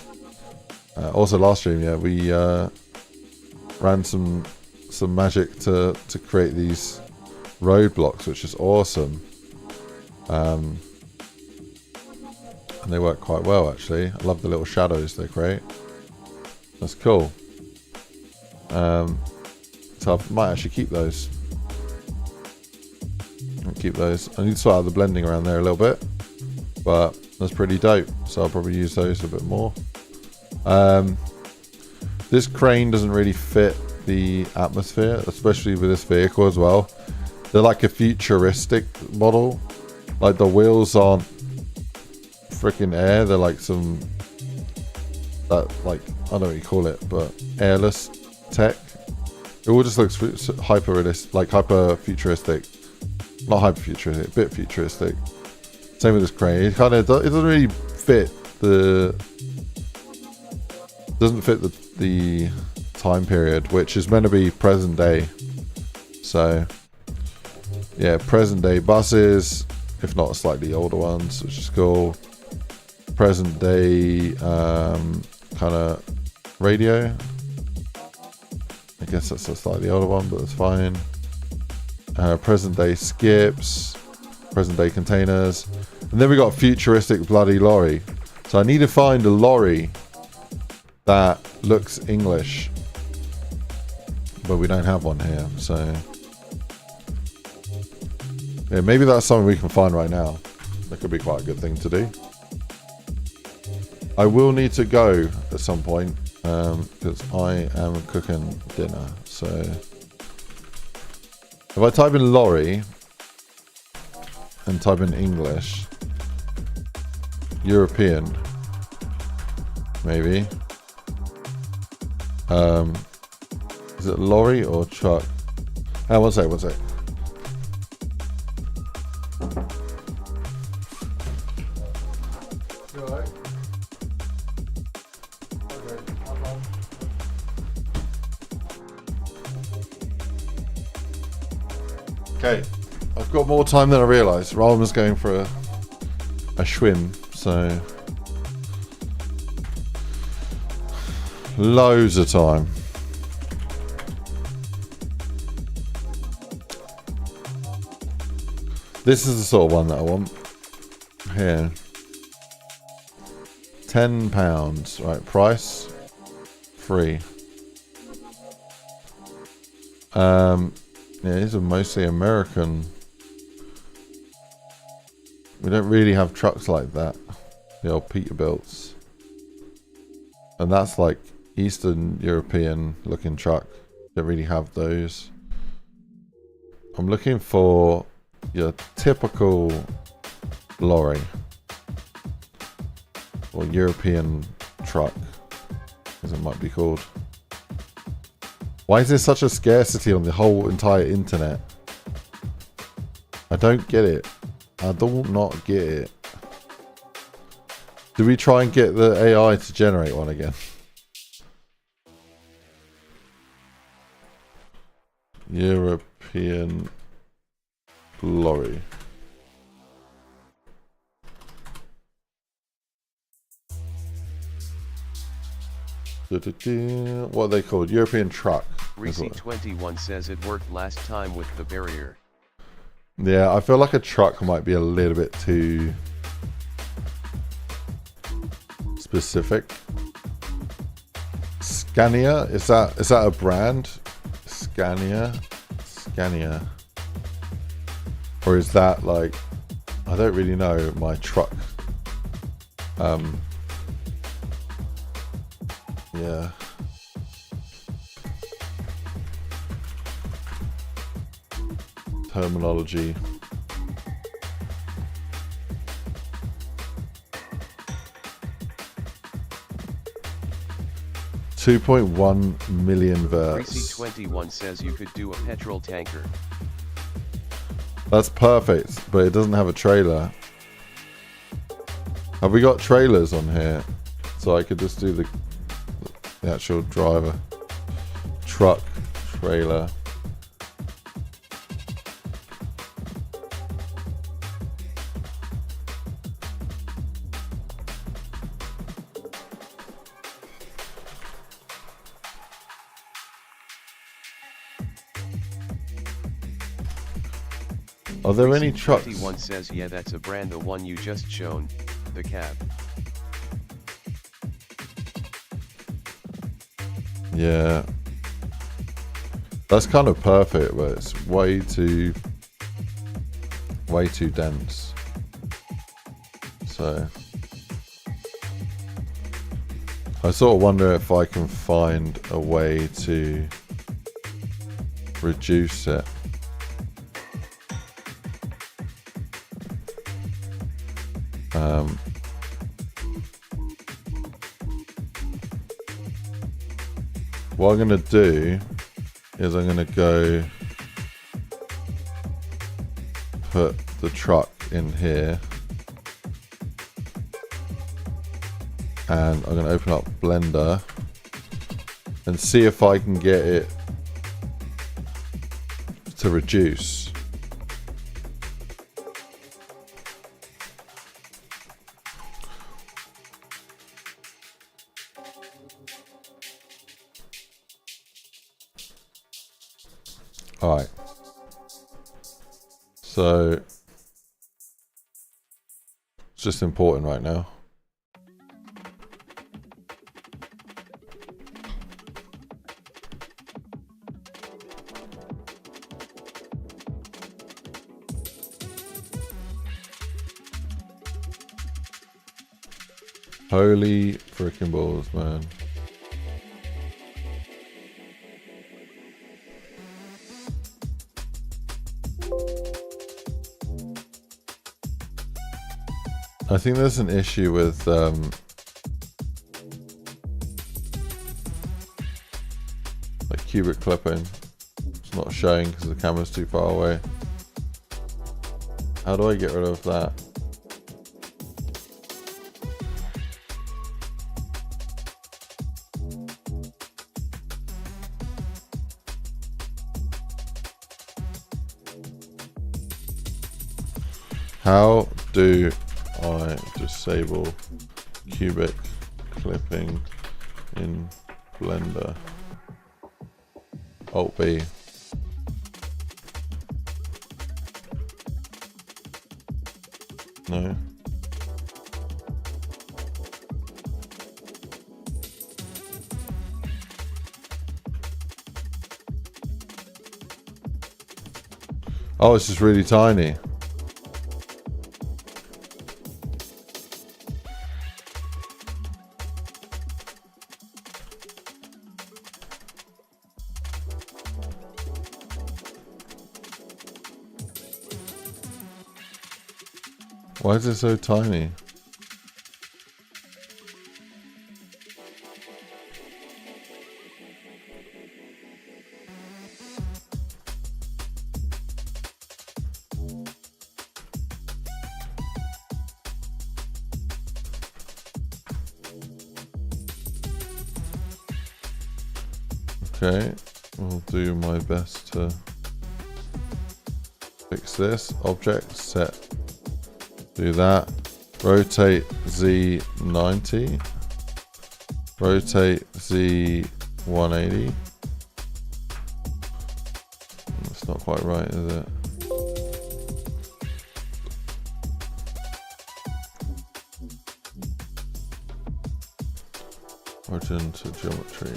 Also last stream, yeah, we ran some magic to create these roadblocks, which is awesome. And they work quite well, actually. I love the little shadows they create. That's cool. So I might actually keep those. I'll keep those. I need to sort out the blending around there a little bit, but that's pretty dope. So I'll probably use those a bit more. This crane doesn't really fit the atmosphere, especially with this vehicle as well. They're like a futuristic model. Like the wheels aren't freaking air. They're like some like I don't know what you call it, but airless tech. It all just looks hyper realistic, like hyper futuristic. Not hyper futuristic, a bit futuristic. Same with this crane. It kind of it doesn't really fit the the time period, which is meant to be present day. So yeah, present day buses, if not slightly older ones, which is cool. Present day kind of radio. I guess that's a slightly older one, but that's fine. Present day skips, present day containers, and then we got a futuristic bloody lorry. So I need to find a lorry that looks English, but we don't have one here. So yeah, maybe that's something we can find right now. That could be quite a good thing to do. I will need to go at some point because I am cooking dinner. So if I type in lorry and type in English, European, maybe. Is it lorry or truck? One sec. Okay, I've got more time than I realised. Roland was going for a swim, so loads of time. This is the sort of one that I want. Here. £10. Right, price. Free. Yeah, these are mostly American. We don't really have trucks like that. The old Peterbilts. And that's like Eastern European looking truck. Don't really have those. I'm looking for your typical lorry. Or European truck, as it might be called. Why is there such a scarcity on the whole entire internet? I don't get it. I do not get it. Do we try and get the AI to generate one again? European lorry. What are they called? European truck. Reese21 says it worked last time with the barrier. Yeah, I feel like a truck might be a little bit too specific. Scania, is that a brand? Scania, or is that like, I don't really know my truck. Yeah. Terminology. $2.1 million verts. Reese21 says you could do a petrol tanker. That's perfect, but it doesn't have a trailer. Have we got trailers on here? So I could just do the actual driver. Truck, trailer. Are there any trucks? 21 says yeah, that's a brand, the one you just shown, the cab. Yeah. That's kind of perfect, but it's way too dense. So I sort of wonder if I can find a way to reduce it. What I'm going to do is I'm going to go put the truck in here, and I'm going to open up Blender and see if I can get it to reduce. Alright, so it's just important right now. Holy freaking balls, man. I think there's an issue with like cubic clipping. It's not showing because the camera's too far away. How do I get rid of that? How do I disable cubic clipping in Blender? Alt B. No. Oh, it's just really tiny. Why is it so tiny? Okay, I'll do my best to fix this. Object set. Do that. Rotate Z 90. Rotate Z 180. That's not quite right, is it? Origin to geometry.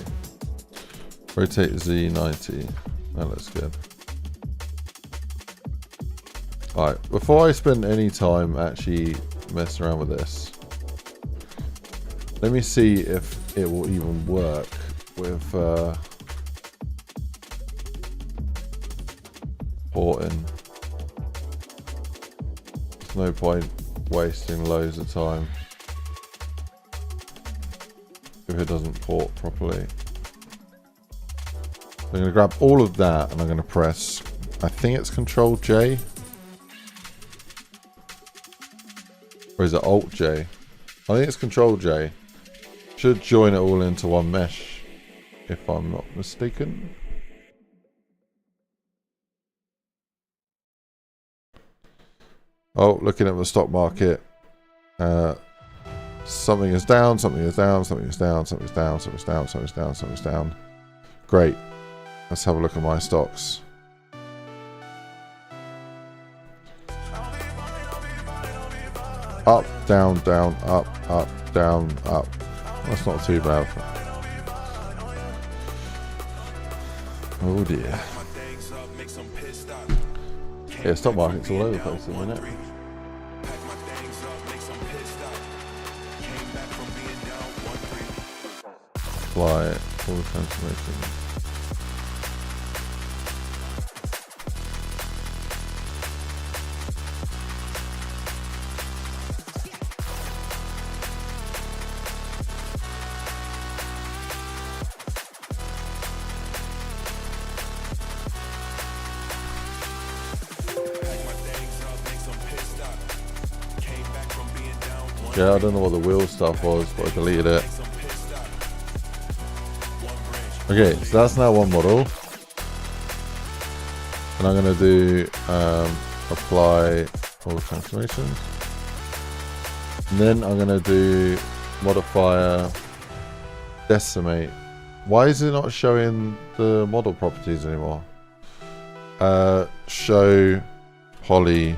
Rotate Z 90. That looks good. Alright, before I spend any time actually messing around with this, let me see if it will even work with porting. There's no point wasting loads of time if it doesn't port properly. I'm going to grab all of that and I'm going to press, I think it's Control J. Or is it Alt J? I think it's Control J. Should join it all into one mesh, if I'm not mistaken. Oh, looking at the stock market. Something is down, something is down, something is down, something's down, something's down, something's down, something's down. Great. Let's have a look at my stocks. Up, down, down, up, down, up. That's not too bad. Oh dear. Yeah, stock market's all over the place at the minute. Fly, full transformation. Yeah, I don't know what the wheel stuff was, but I deleted it. Okay, so that's now one model. And I'm going to do apply all transformations. And then I'm going to do modifier decimate. Why is it not showing the model properties anymore? Show poly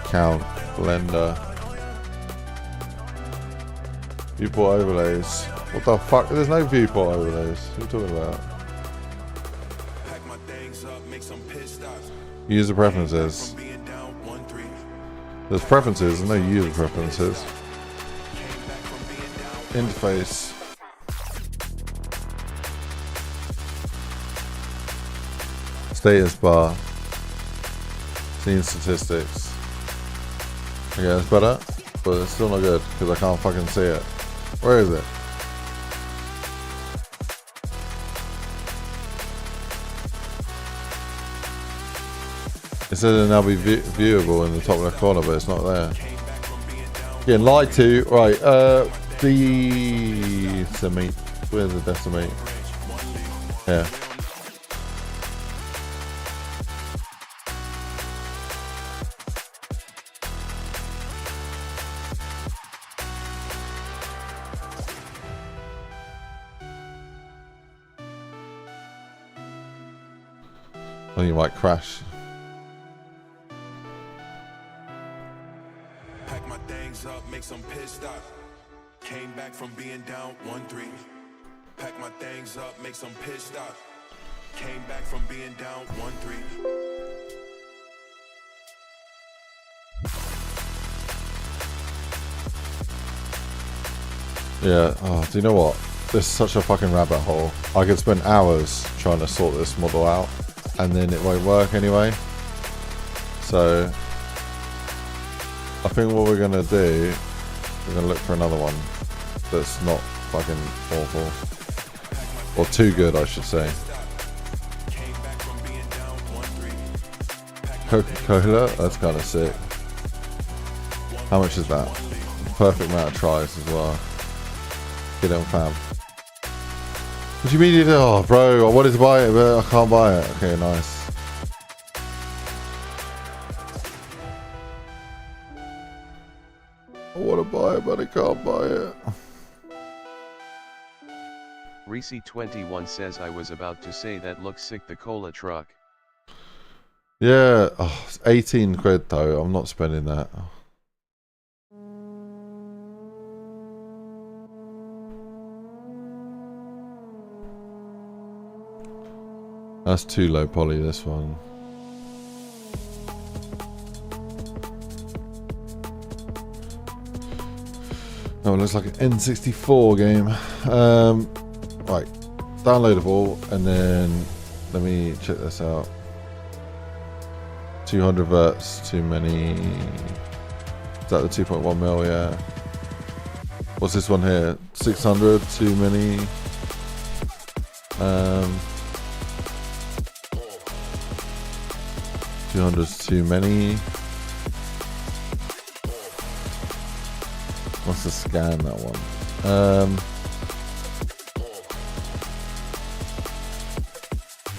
count blender viewport overlays. What the fuck? There's no viewport overlays. What are you talking about? User preferences. There's preferences, there's no user preferences. Interface. Status bar. Scene statistics. Okay, that's better, but it's still not good because I can't fucking see it. Where is it? It says it'll now be viewable in the top left corner, but it's not there. Getting lied to. Right, decimate. Where's the decimate? Yeah. Oh, you might crash. Pack my things up, make some pissed off. Came back from being down 1-3. Pack my things up, make some pissed off. Came back from being down 1-3. Yeah, oh, do you know what? This is such a fucking rabbit hole. I could spend hours trying to sort this model out, and then it won't work anyway. So, I think what we're gonna do, we're gonna look for another one that's not fucking awful. Or too good, I should say. Coca-Cola? That's kind of sick. How much is that? Perfect amount of tries as well. Get it on fam. What do you mean you do? Oh, bro, I wanted to buy it, but I can't buy it. Okay, nice. I want to buy it, but I can't buy it. Reese21 says I was about to say that looks sick, the cola truck. Yeah, oh, it's 18 quid though. I'm not spending that. That's too low poly, this one. Oh, it looks like an N64 game. Right, downloadable, and then let me check this out. 200 verts, too many. Is that the 2.1 mil? Yeah. What's this one here? 600, too many. 200's too many. Wants to scan that one.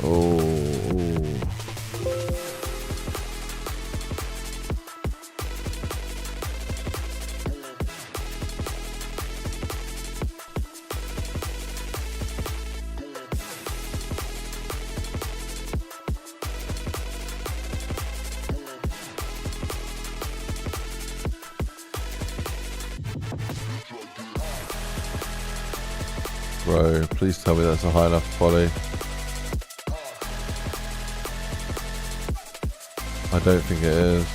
Oh. Bro, please tell me that's a high enough body. I don't think it is.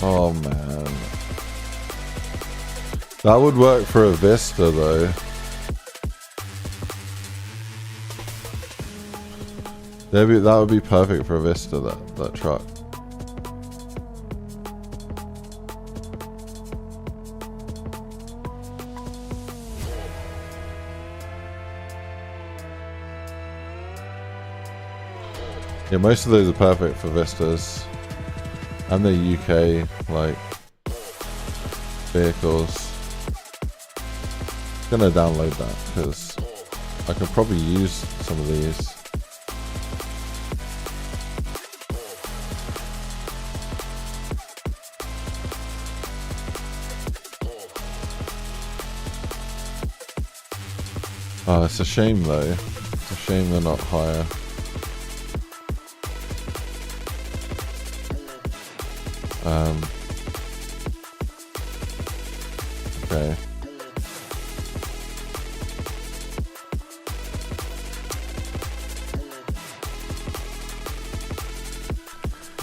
Oh man. That would work for a Vista though. That would be perfect for a Vista, that truck. Yeah, most of those are perfect for Vistas. And the UK, like, vehicles. I'm gonna download that, because I could probably use some of these. Oh, it's a shame though. It's a shame they're not higher. Okay.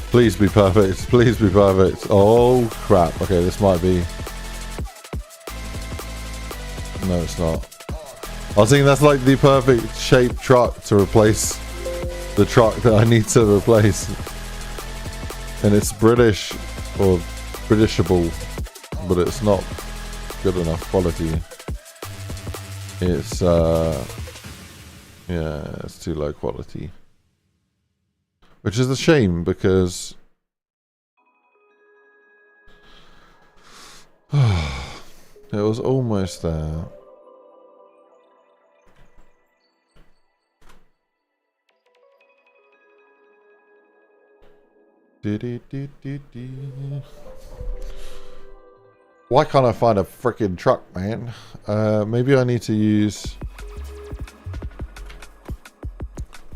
Please be perfect. Please be perfect. Oh crap. Okay, this might be... No, it's not. I was thinking that's like the perfect shaped truck to replace the truck that I need to replace. And it's British, or Britishable, but it's not good enough quality. It's, yeah, it's too low quality. Which is a shame, because it was almost there. Why can't I find a freaking truck, man? Maybe I need to use...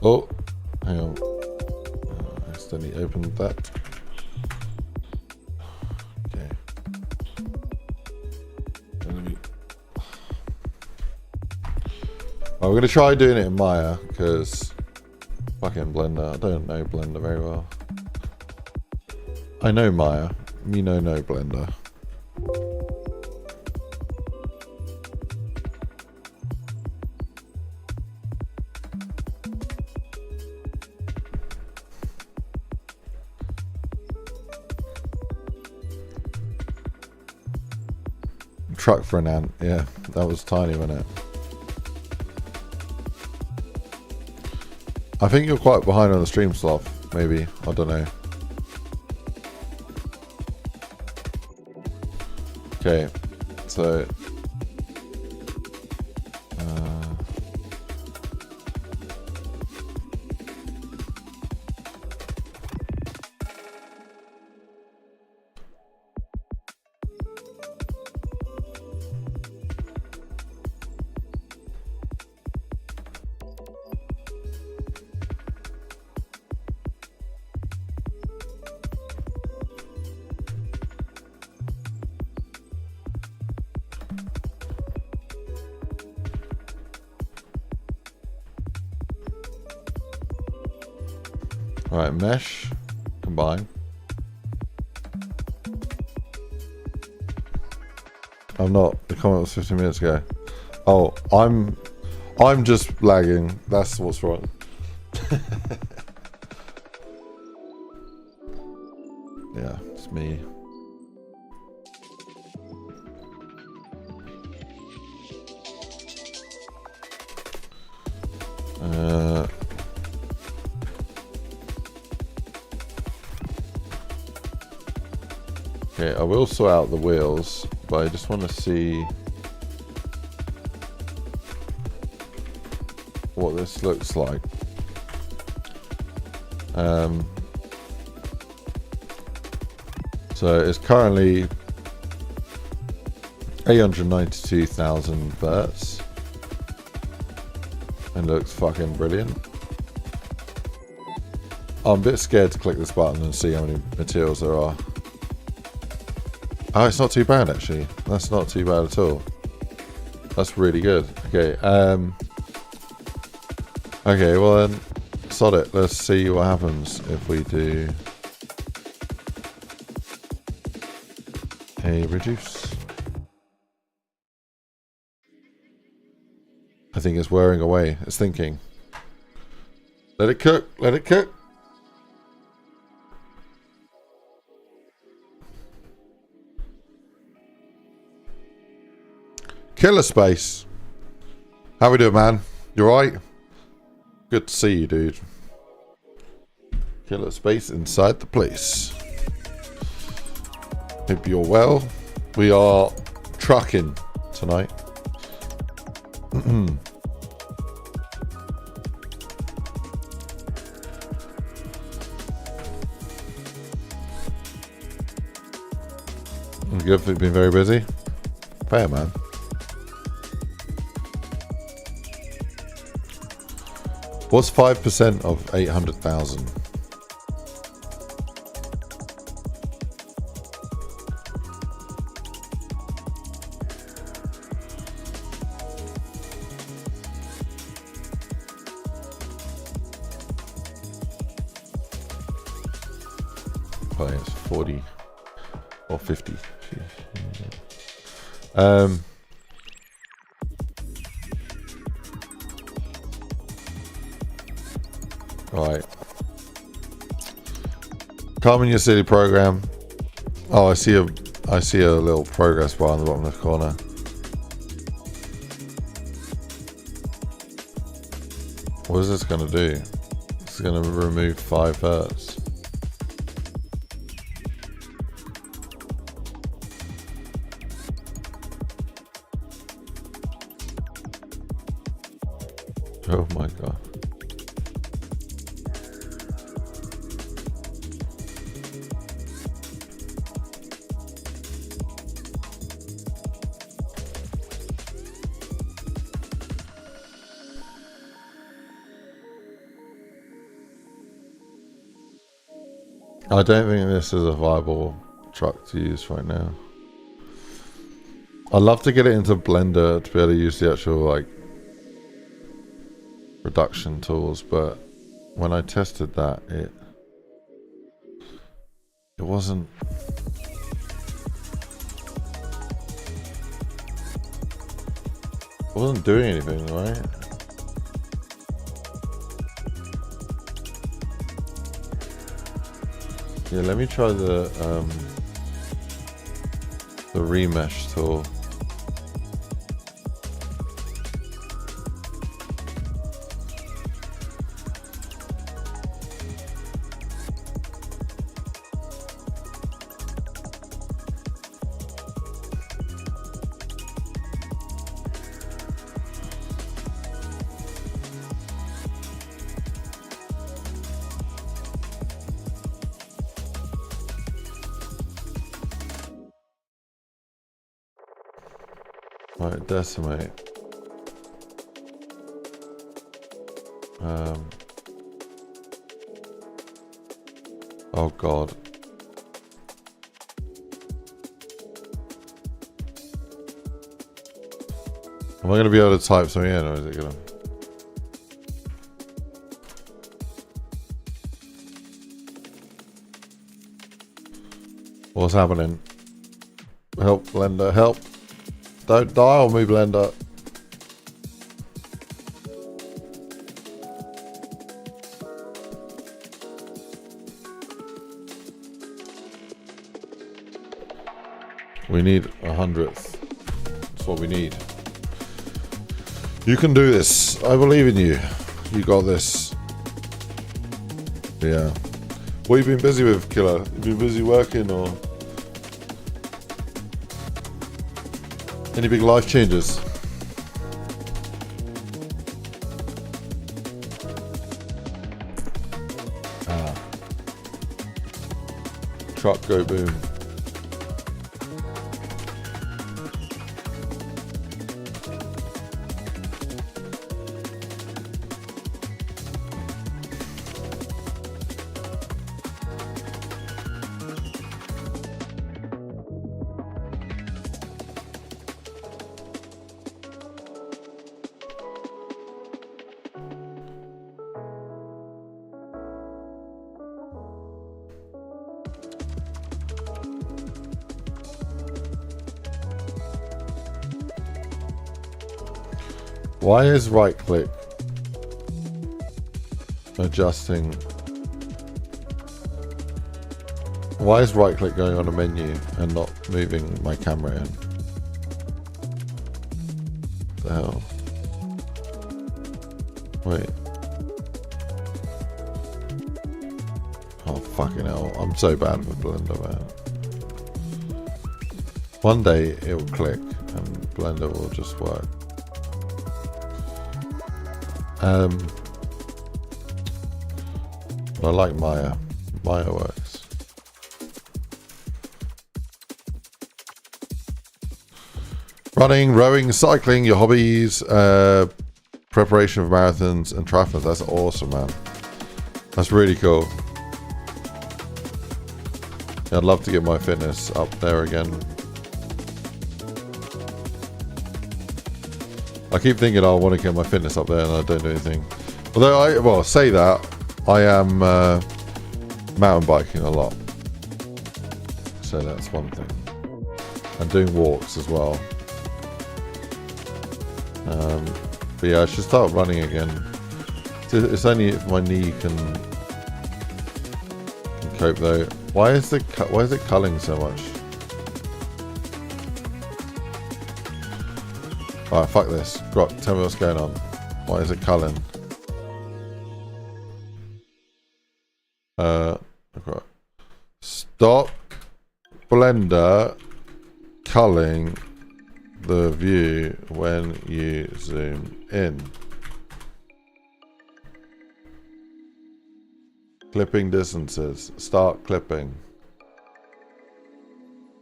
Oh, hang on. I accidentally opened that. Okay. Well, we're going to try doing it in Maya, because fucking Blender. I don't know Blender very well. I know Maya. Me no Blender. Truck for an ant. Yeah, that was tiny, wasn't it? I think you're quite behind on the stream stuff. Maybe. I don't know. Okay, so right, mesh, combine. I'm not. The comment was 15 minutes ago. Oh, I'm just lagging. That's what's wrong. Yeah, it's me. Okay, I will sort out the wheels, but I just want to see what this looks like. So it's currently 892,000 Verts and looks fucking brilliant. I'm a bit scared to click this button and see how many materials there are. Oh, it's not too bad actually. That's not too bad at all. That's really good. Okay. Okay, well then, sod it. Let's see what happens if we do a reduce. I think it's wearing away. It's thinking. Let it cook. Let it cook. Killer Space. How we doing, man? You alright? Good to see you, dude. Killer Space inside the place. Hope you're well. We are trucking tonight. Good. We've been very busy. Fair, man. What's 5% of 800,000? Oh, it's 40 or 50. Right. Calm in your city program. Oh, I see a little progress bar on the bottom left corner. What is this going to do? It's going to remove 5 hertz. Oh my god. I don't think this is a viable truck to use right now. I'd love to get it into Blender to be able to use the actual like reduction tools, but when I tested that, it wasn't. It wasn't doing anything, right? Yeah, let me try the remesh tool. Right, decimate. Oh god. Am I going to be able to type something in, or is it going to... What's happening? Help, Blender, help. Don't die on me, Blender. We need 100th. That's what we need. You can do this. I believe in you. You got this. Yeah. What have you been busy with, Killer? You been busy working or... Any big life changes? Truck go boom. Why is right click adjusting? Why is right click going on a menu and not moving my camera in? What the hell? Wait. Oh fucking hell. I'm so bad with Blender, man. One day it will click and Blender will just work. I like Maya. Maya works. Running, rowing, cycling, your hobbies, preparation of marathons and triathlons. That's awesome, man. That's really cool. Yeah, I'd love to get my fitness up there again. I keep thinking, oh, I want to get my fitness up there, and I don't do anything. Although say that, I am mountain biking a lot. So that's one thing. And doing walks as well. But yeah, I should start running again. It's only if my knee can cope though. Why is it culling so much? Alright, fuck this. Grok, tell me what's going on. Why is it culling? Okay. Stop Blender culling the view when you zoom in. Clipping distances. Start clipping.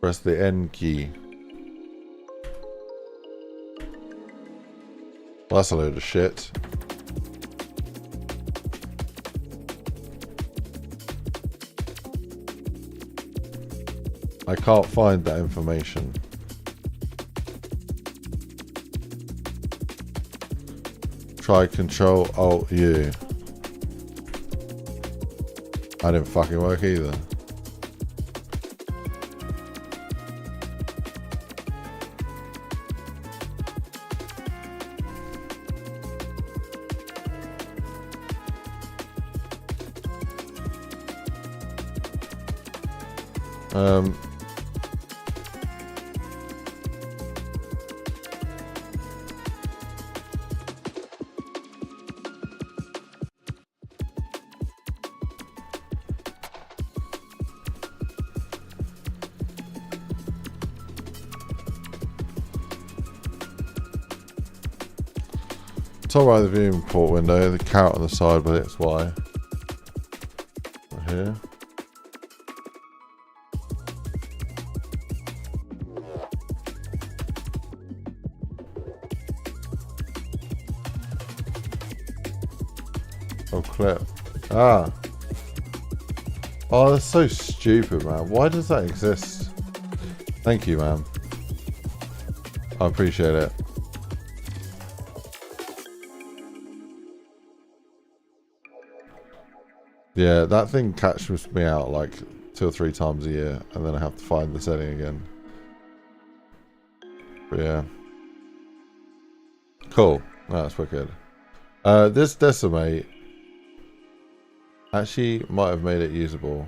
Press the N key. Well, that's a load of shit. I can't find that information. Try Control Alt U. I didn't fucking work either. Top right of the viewing port window, the carrot on the side, but it's Y. Right here. Oh, clip. Ah. Oh, that's so stupid, man. Why does that exist? Thank you, man. I appreciate it. Yeah, that thing catches me out like 2 or 3 times a year, and then I have to find the setting again. But yeah. Cool. No, that's wicked. This decimate actually might have made it usable.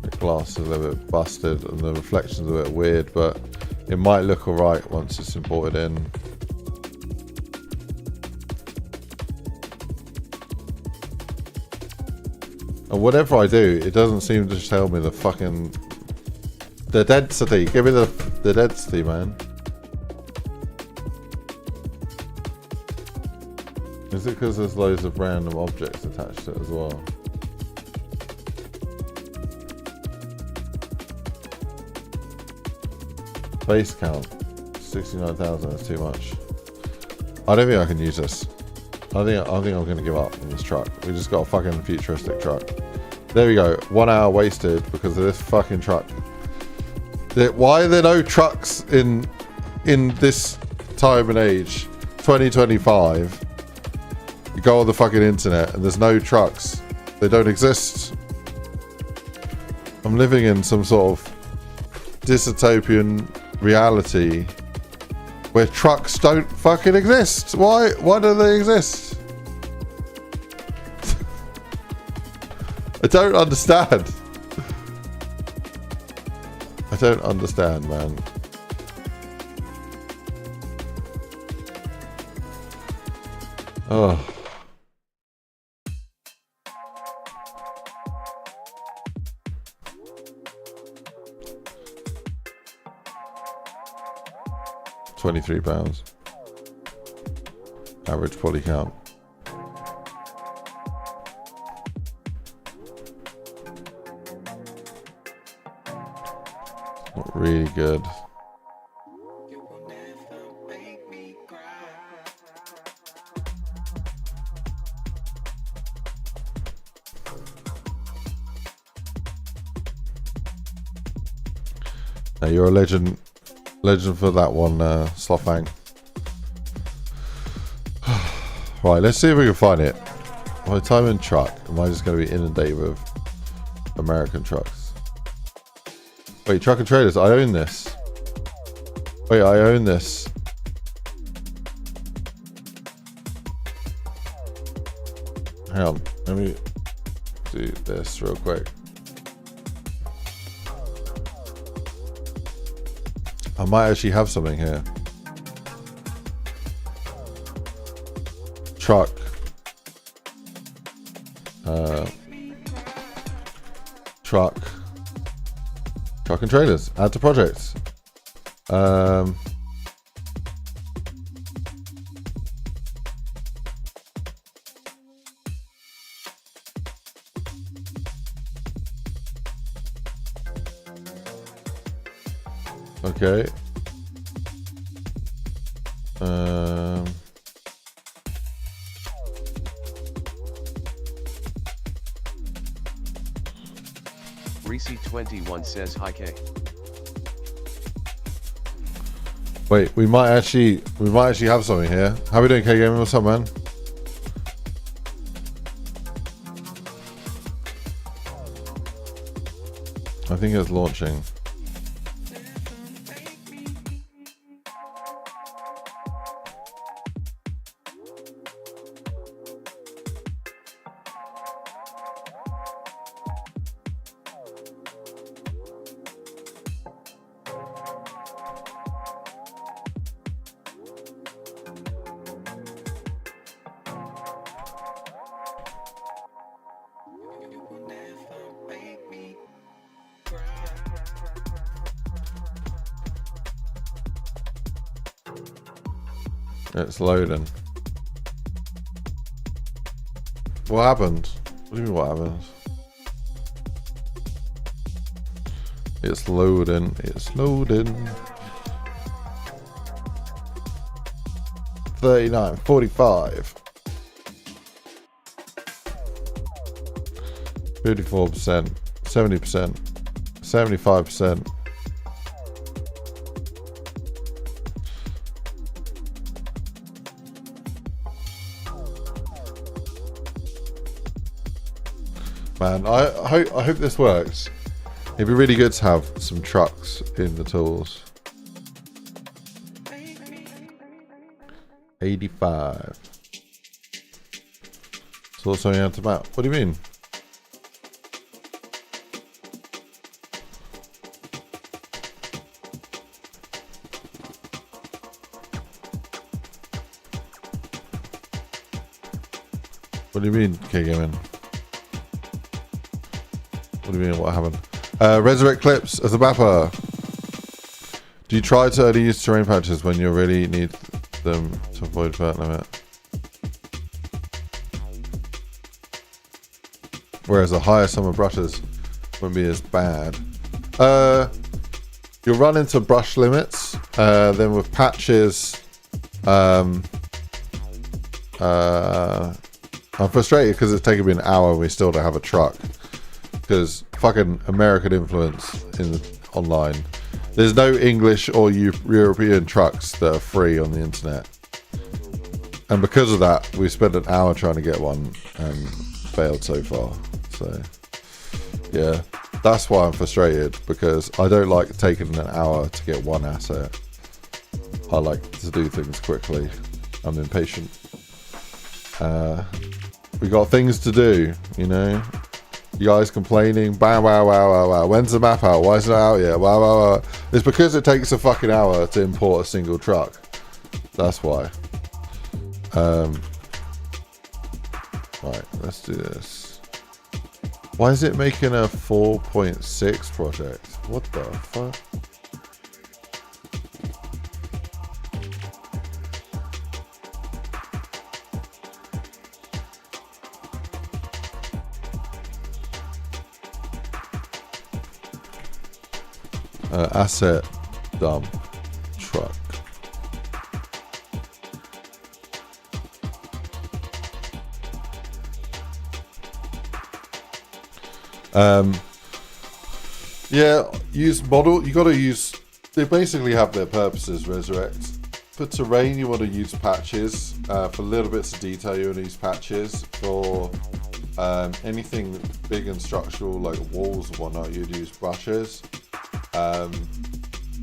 The glass is a little bit busted and the reflection's a bit weird, but it might look alright once it's imported in. And whatever I do, it doesn't seem to tell me the fucking... the density. Give me the density, man. Is it because there's loads of random objects attached to it as well? Base count. 69,000, that's too much. I don't think I can use this. I think I'm going to give up on this truck. We just got a fucking futuristic truck. There we go. 1 hour wasted because of this fucking truck. Why are there no trucks in this time and age? 2025. You go on the fucking internet and there's no trucks. They don't exist. I'm living in some sort of dystopian reality where trucks don't fucking exist. Why do they exist? I don't understand. I don't understand, man. Oh. £23. Average poly count. Not really good. Now you're a legend for that one, Slothang. Right, let's see if we can find it. By the time in truck, am I just going to be inundated with American trucks? Wait, truck and trailers, I own this. Wait, I own this. Hang on, let me do this real quick. I might actually have something here. Truck. Truck and trailers. Add to projects. Okay. Reese21 says hi K. Wait, we might actually have something here. How are we doing, K Gaming? What's up, man? I think it's launching. It's loading. What happened? What do you mean what happened? It's loading. It's loading. 39, 45. 54%, 70%, 75%. Man, I hope this works. It'd be really good to have some trucks in the tools. 85. Saw something out about. What do you mean? What do you mean, K-Gaming? What do you mean, what happened? Resurrect clips as a bapper. Do you try to only use terrain patches when you really need them to avoid vert limit? Whereas the higher summer brushes wouldn't be as bad. You'll run into brush limits. Then with patches, I'm frustrated because it's taken me an hour and we still don't have a truck. Because fucking American influence in online. There's no English or European trucks that are free on the internet. And because of that, we spent an hour trying to get one and failed so far. So, yeah. That's why I'm frustrated, because I don't like taking an hour to get one asset. I like to do things quickly. I'm impatient. We got things to do, you know. You guys complaining, wow, wow, wow, wow, wow. When's the map out? Why is it not out yet? Wow, wow, wow. It's because it takes a fucking hour to import a single truck. That's why. Right, let's do this. Why is it making a 4.6 project? What the fuck? Asset dump truck. Yeah, use model. You got to use. They basically have their purposes. Resurrect. For terrain, you want to use patches. For little bits of detail, you want to use patches. For anything big and structural like walls and whatnot, you'd use brushes.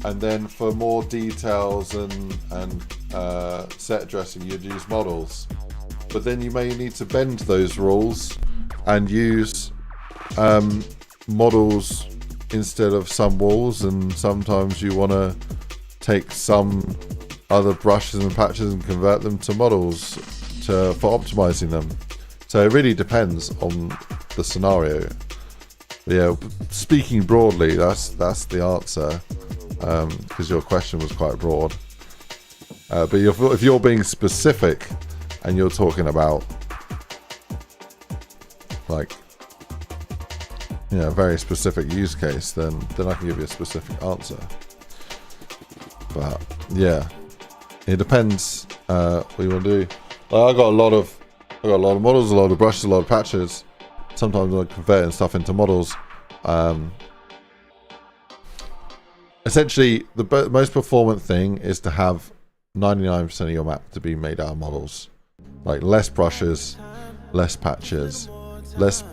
And then for more details and set dressing, you'd use models. But then you may need to bend those rules and use models instead of some walls, and sometimes you want to take some other brushes and patches and convert them to models for optimizing them. So it really depends on the scenario. Yeah, speaking broadly, that's the answer, because your question was quite broad. But if you're being specific and you're talking about like, you know, a very specific use case, then I can give you a specific answer. But yeah, it depends what you want to do. Like, I got a lot of models, a lot of brushes, a lot of patches. Sometimes I'm converting stuff into models. Essentially, the most performant thing is to have 99% of your map to be made out of models. Like less brushes, less patches, less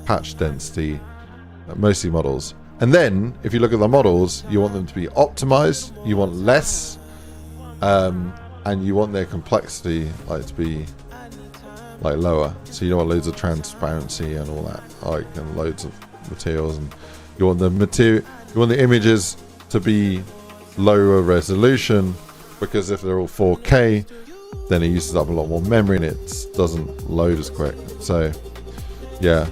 patch density, mostly models. And then, if you look at the models, you want them to be optimized, you want less, and you want their complexity like to be like lower. So you don't want loads of transparency and all that, like, and loads of materials, and you want the images to be lower resolution, because if they're all 4K, then it uses up a lot more memory and it doesn't load as quick. So yeah,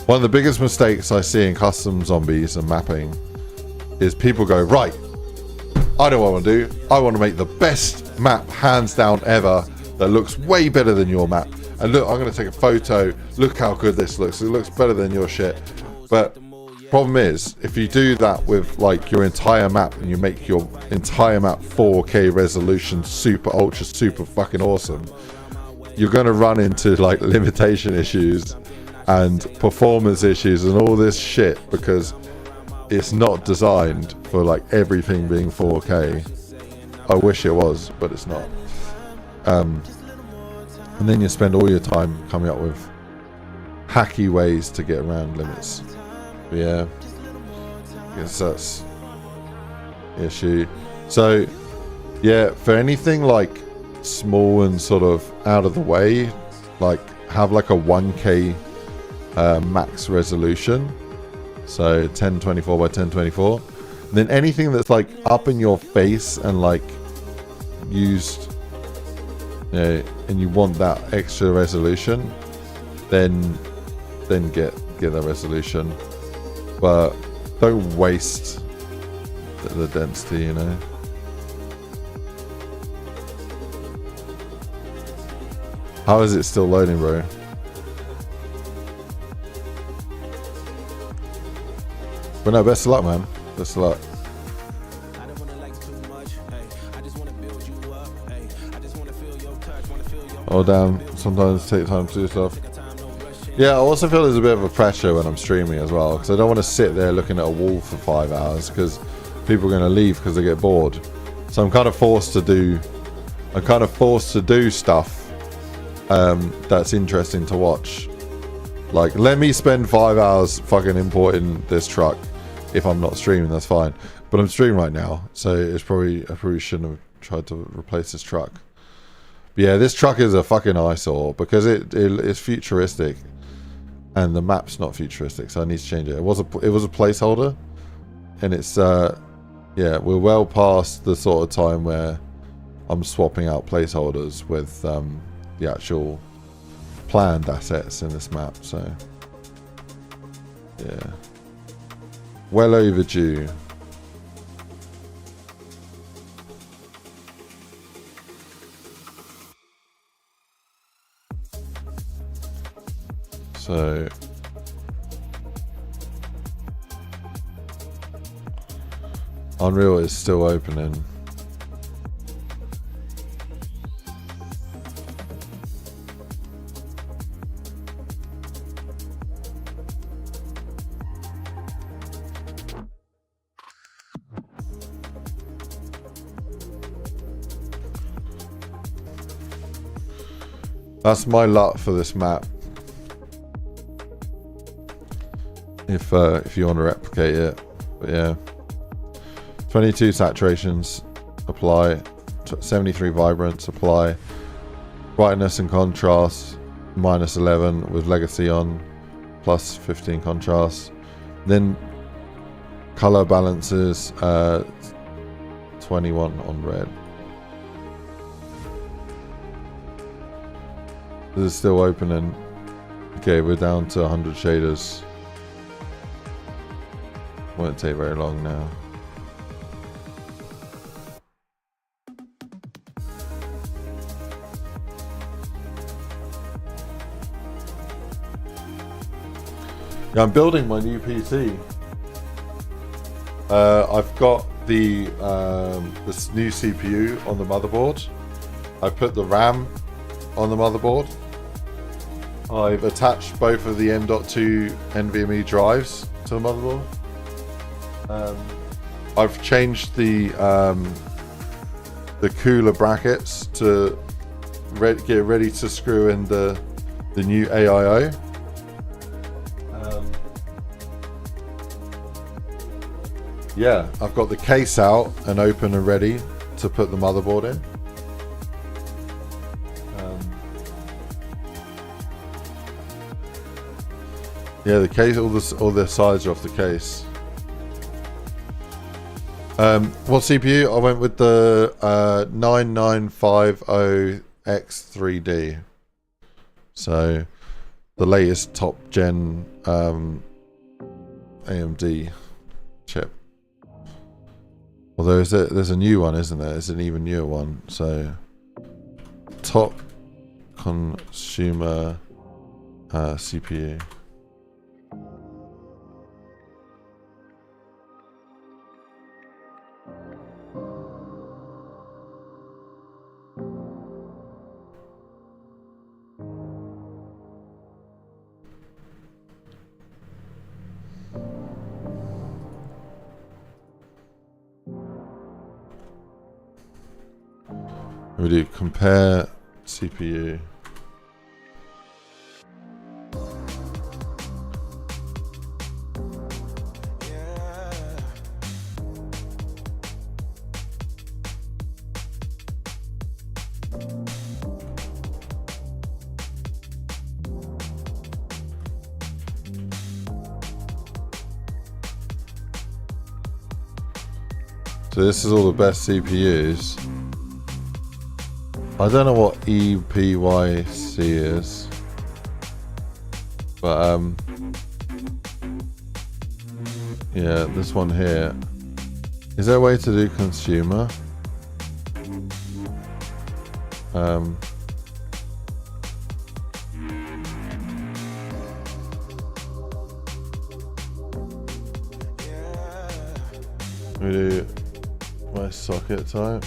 one of the biggest mistakes I see in custom zombies and mapping is people go, right, I know what I want to do. I want to make the best map hands down ever that looks way better than your map. And look, I'm going to take a photo. Look how good this looks. It looks better than your shit. But problem is, if you do that with like your entire map and you make your entire map 4K resolution, super ultra, super fucking awesome, you're going to run into like limitation issues and performance issues and all this shit, because it's not designed for like everything being 4K. I wish it was, but it's not. And then you spend all your time coming up with hacky ways to get around limits. But yeah, I guess that's the issue. So yeah, for anything like small and sort of out of the way, like have like a 1K max resolution, so 1024 by 1024. And then anything that's like up in your face and like used, you know, and you want that extra resolution, then get that resolution, but don't waste the density, you know. How is it still loading, bro? But no, best of luck, man. Best of luck. Oh damn, sometimes take time to do stuff. Yeah, I also feel there's a bit of a pressure when I'm streaming as well, because I don't want to sit there looking at a wall for 5 hours, because people are going to leave because they get bored. So I'm kind of forced to do stuff that's interesting to watch. Like, let me spend 5 hours fucking importing this truck. If I'm not streaming, that's fine. But I'm streaming right now, so I probably shouldn't have tried to replace this truck. But yeah, this truck is a fucking eyesore because it's futuristic, and the map's not futuristic, so I need to change it. It was a placeholder, and it's yeah, we're well past the sort of time where I'm swapping out placeholders with the actual planned assets in this map. So yeah, well overdue. So Unreal is still opening. That's my luck for this map. If you want to replicate it, but yeah, 22 saturations apply, 73 vibrance apply, brightness and contrast -11 with legacy on, plus 15 contrast, then color balances 21 on red. This is still opening. Okay, we're down to 100 shaders. Won't take very long now. Yeah, I'm building my new PC. I've got this new CPU on the motherboard. I put the RAM on the motherboard. I've attached both of the M.2 NVMe drives to the motherboard. I've changed the cooler brackets to get ready to screw in the new AIO. Yeah, I've got the case out and open and ready to put the motherboard in. Yeah, the case, all the sides are off the case. What CPU? I went with the 9950X3D. So the latest top gen AMD chip. Although there's a new one, isn't there? There's an even newer one. So top consumer CPU. We do compare CPU. So this is all the best CPUs. I don't know what EPYC is, but yeah, this one here. Is there a way to do consumer? We do my socket type.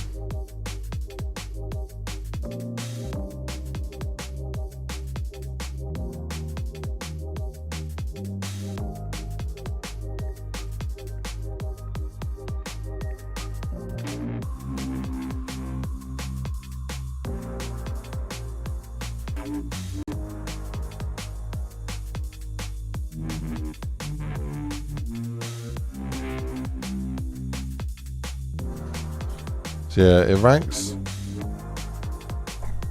So yeah, it ranks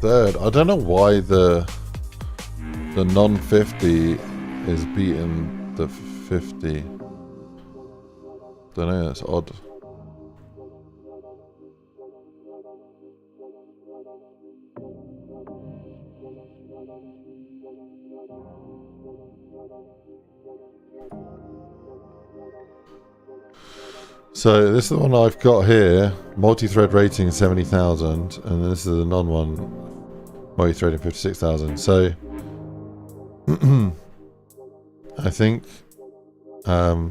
third. I don't know why the non-50 is beating the 50. Don't know, it's odd. So this is the one I've got here, multi-thread rating 70,000, and this is the non-one, multi-threading 56,000. So I think yeah,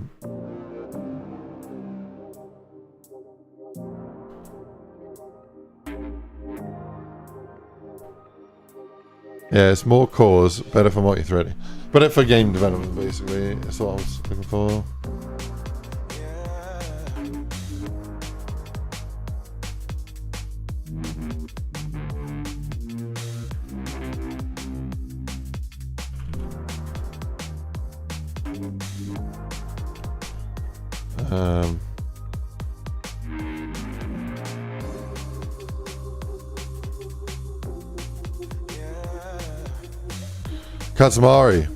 it's more cores, better for multi-threading, better for game development. Basically, that's what I was looking for. Katamari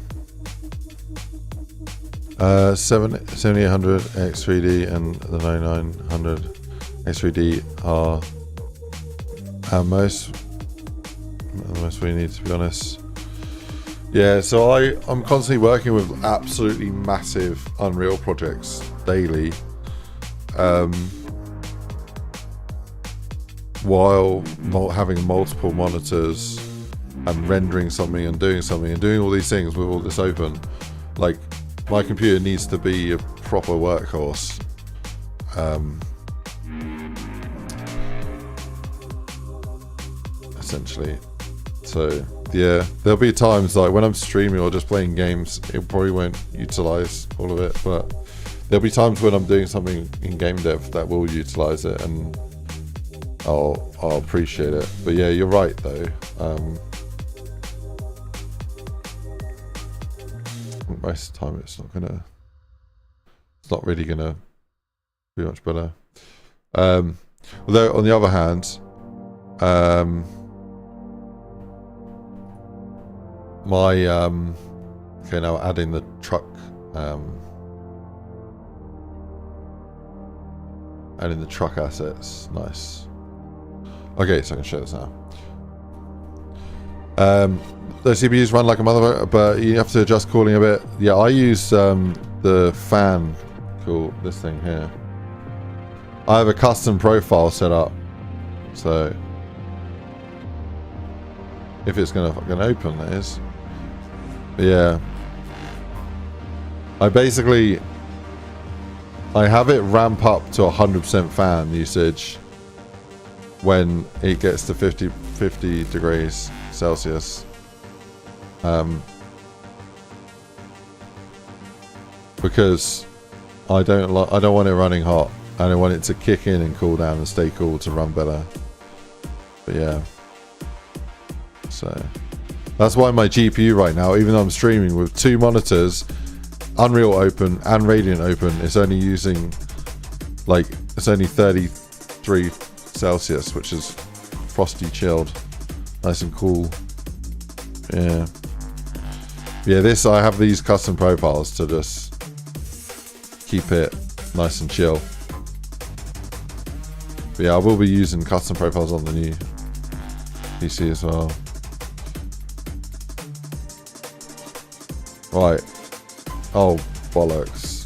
7800 X3D and the 9900 X3D are the most we need, to be honest. Yeah, so I'm constantly working with absolutely massive Unreal projects daily, while having multiple monitors and rendering something and doing all these things with all this open. Like, my computer needs to be a proper workhorse. Essentially. So yeah, there'll be times like when I'm streaming or just playing games, it probably won't utilize all of it, but there'll be times when I'm doing something in game dev that will utilize it, and I'll appreciate it. But yeah, you're right though. Most of the time it's not really gonna be much better. Although on the other hand, okay, now adding the truck, adding the truck assets, nice. Okay, so I can show this now. Those CPUs run like a mother, but you have to adjust cooling a bit. Yeah, I use the fan, this thing here. I have a custom profile set up, so if it's gonna fucking open, that is. But yeah, I have it ramp up to 100% fan usage when it gets to 50 degrees Celsius. Because I don't want it running hot. I don't want it to kick in and cool down and stay cool to run better. But yeah, so that's why my GPU right now, even though I'm streaming with two monitors, Unreal open and Radiant open, it's only using it's only 33 Celsius, which is frosty chilled, nice and cool. Yeah, I have these custom profiles to just keep it nice and chill. But yeah, I will be using custom profiles on the new PC as well. Right. Oh, bollocks.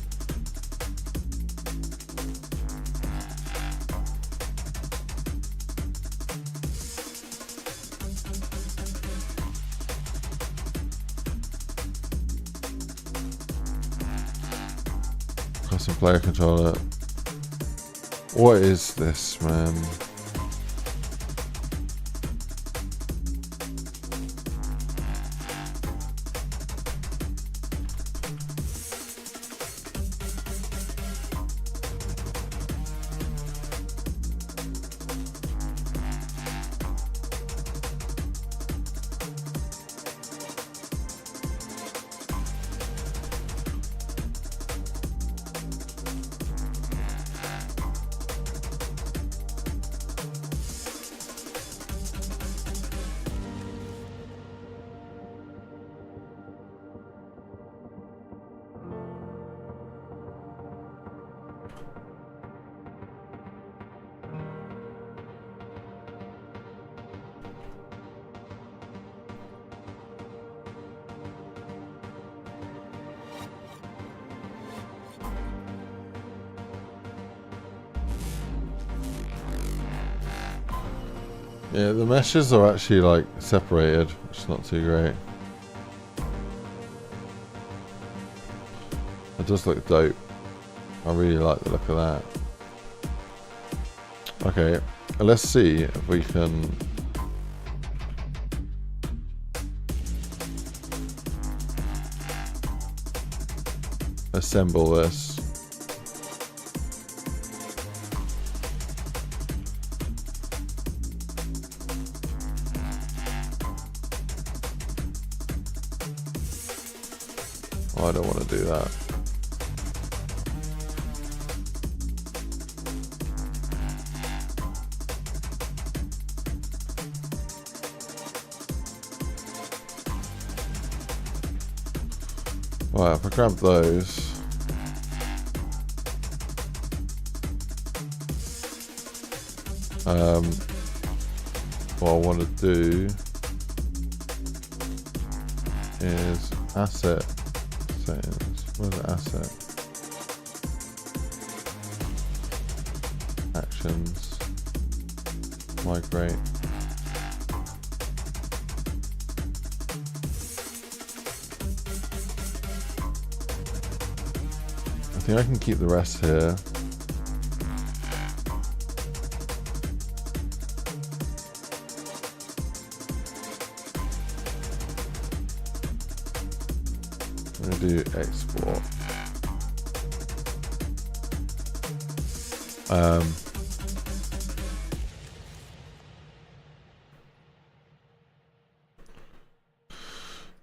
Custom player controller. What is this, man? Yeah, the meshes are actually like separated, which is not too great. It does look dope. I really like the look of that. Okay, let's see if we can assemble this. Oh, I don't want to do that. Right, if I grab those. What I want to do is asset settings. Where's the asset? Actions. Migrate. I think I can keep the rest here. I'm going to do export.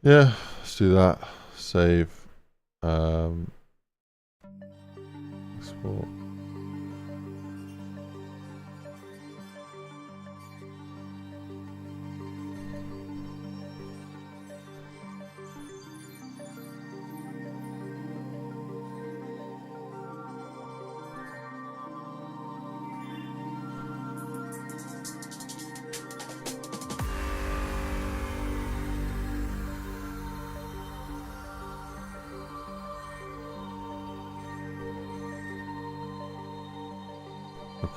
Yeah, let's do that. Save. Export.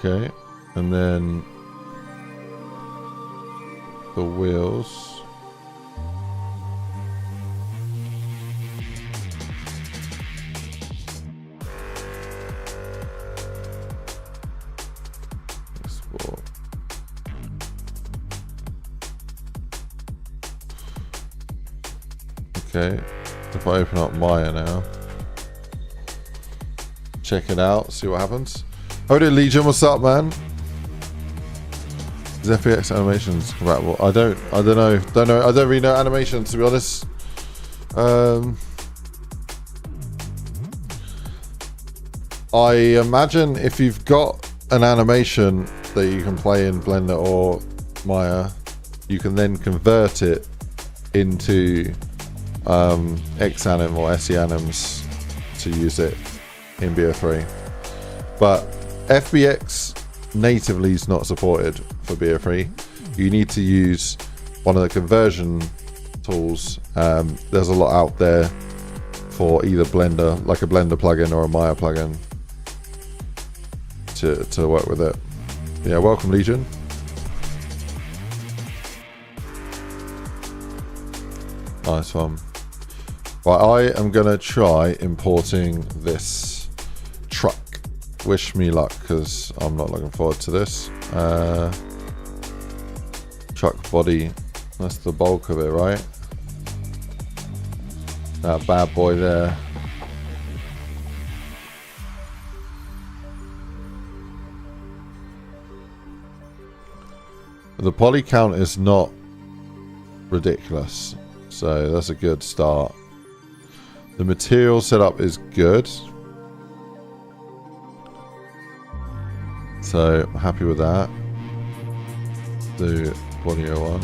Okay, and then the wheels. Export. Okay, if I open up Maya now, check it out, see what happens. How do Legion? What's up, man? Is FBX animations compatible? I don't know. I don't really know animation, to be honest. I imagine if you've got an animation that you can play in Blender or Maya, you can then convert it into Xanim or SEAnims to use it in BO3. But FBX natively is not supported for BO3. You need to use one of the conversion tools. There's a lot out there for either Blender, like a Blender plugin or a Maya plugin, to work with it. Yeah, welcome Legion. Nice one. Right, I am gonna try importing this truck. Wish me luck, because I'm not looking forward to this. Truck body, that's the bulk of it, right? That bad boy there. The poly count is not ridiculous, so that's a good start. The material setup is good. So I'm happy with that. Do body 01.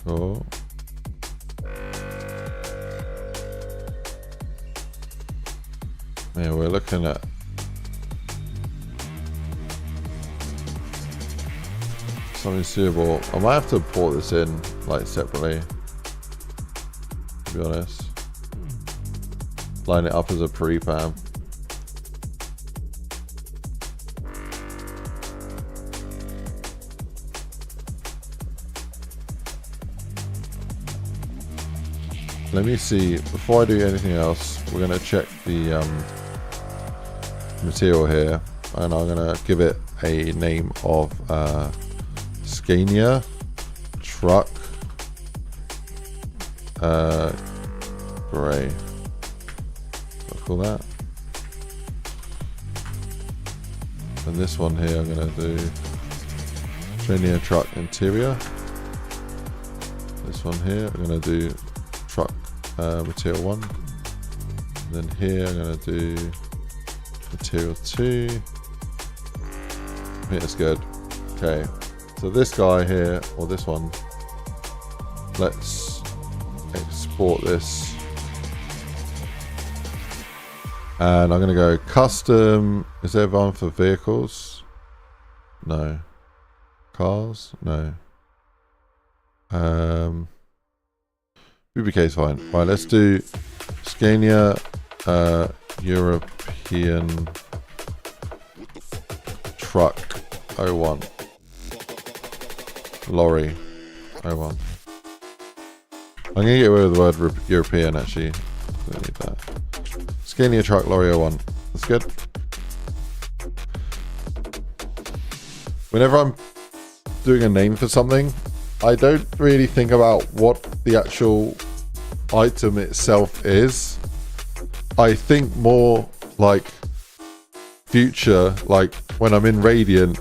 Cool. Yeah, we're looking at something suitable. I might have to port this in like separately, to be honest. Line it up as a pre-pam. Let me see, before I do anything else, we're going to check the material here, and I'm going to give it a name of Scania Truck Gray. I'll call that. And this one here I'm going to do Scania Truck Interior. This one here I'm going to do Truck Material 1. And then here I'm going to do Material 2. I think that's good. Okay, so this guy here, or this one, let's export this. And I'm going to go custom. Is there one for vehicles? No. Cars? No. BBK is fine. Right, let's do Scania European Truck 01. Lorry 01. I'm going to get rid of the word European actually. Don't need that. Scania Truck Lorry 01. That's good. Whenever I'm doing a name for something, I don't really think about what the actual item itself is. I think more like future, like when I'm in Radiant,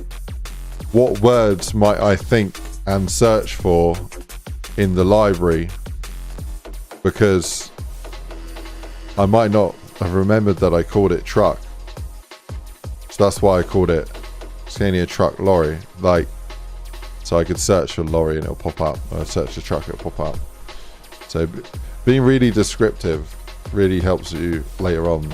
what words might I think and search for in the library, because I might not have remembered that I called it truck. So that's why I called it Scania Truck Lorry. Like, so I could search for lorry and it'll pop up. Or search for truck, it'll pop up. So being really descriptive really helps you later on.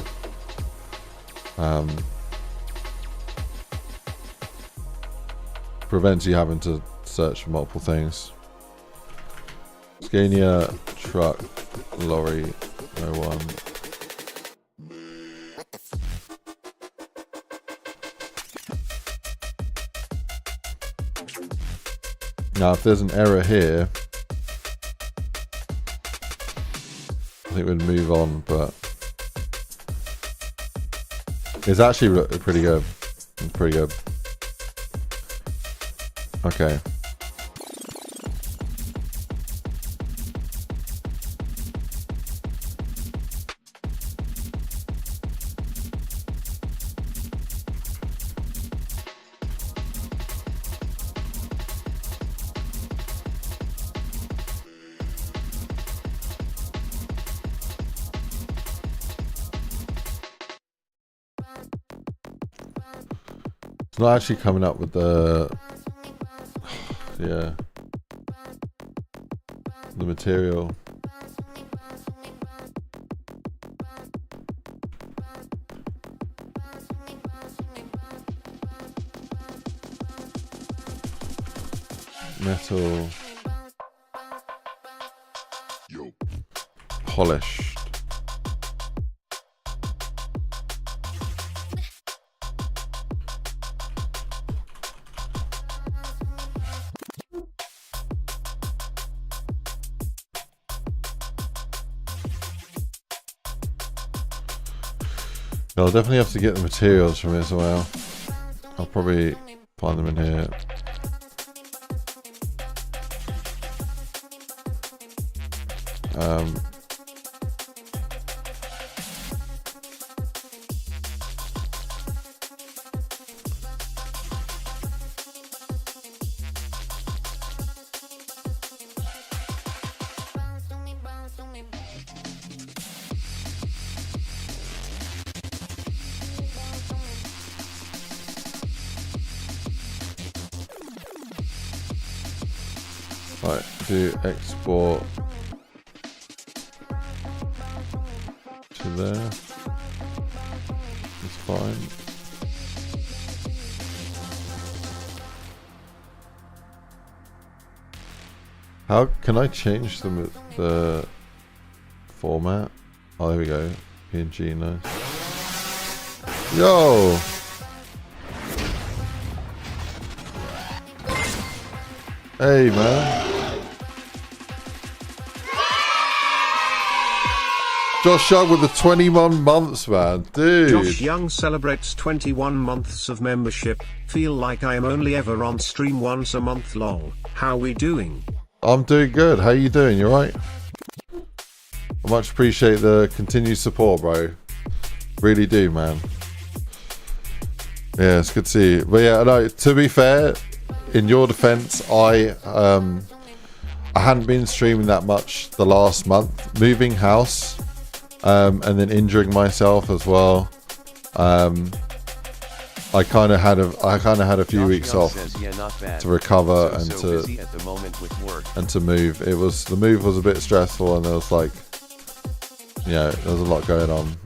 Prevents you having to search for multiple things. Scania Truck Lorry 01. Now, if there's an error here, I think we'd move on, but it's actually pretty good. It's pretty good. Okay. It's not actually coming up with the yeah, the material. Metal polished. I'll definitely have to get the materials from here as well. I'll probably find them in here. Right, do export to there. It's fine. How can I change the format? Oh, there we go. PNG, nice. Yo! Hey, man. Josh Young with the 21 months, man. Dude. Josh Young celebrates 21 months of membership. Feel like I am only ever on stream once a month, lol. How we doing? I'm doing good. How you doing? You alright? I much appreciate the continued support, bro. Really do, man. Yeah, it's good to see you. But yeah, no, to be fair, in your defense, I hadn't been streaming that much the last month. Moving house, and then injuring myself as well. I kind of had a few weeks off to recover and to move. The move was a bit stressful, and there was like, there was a lot going on.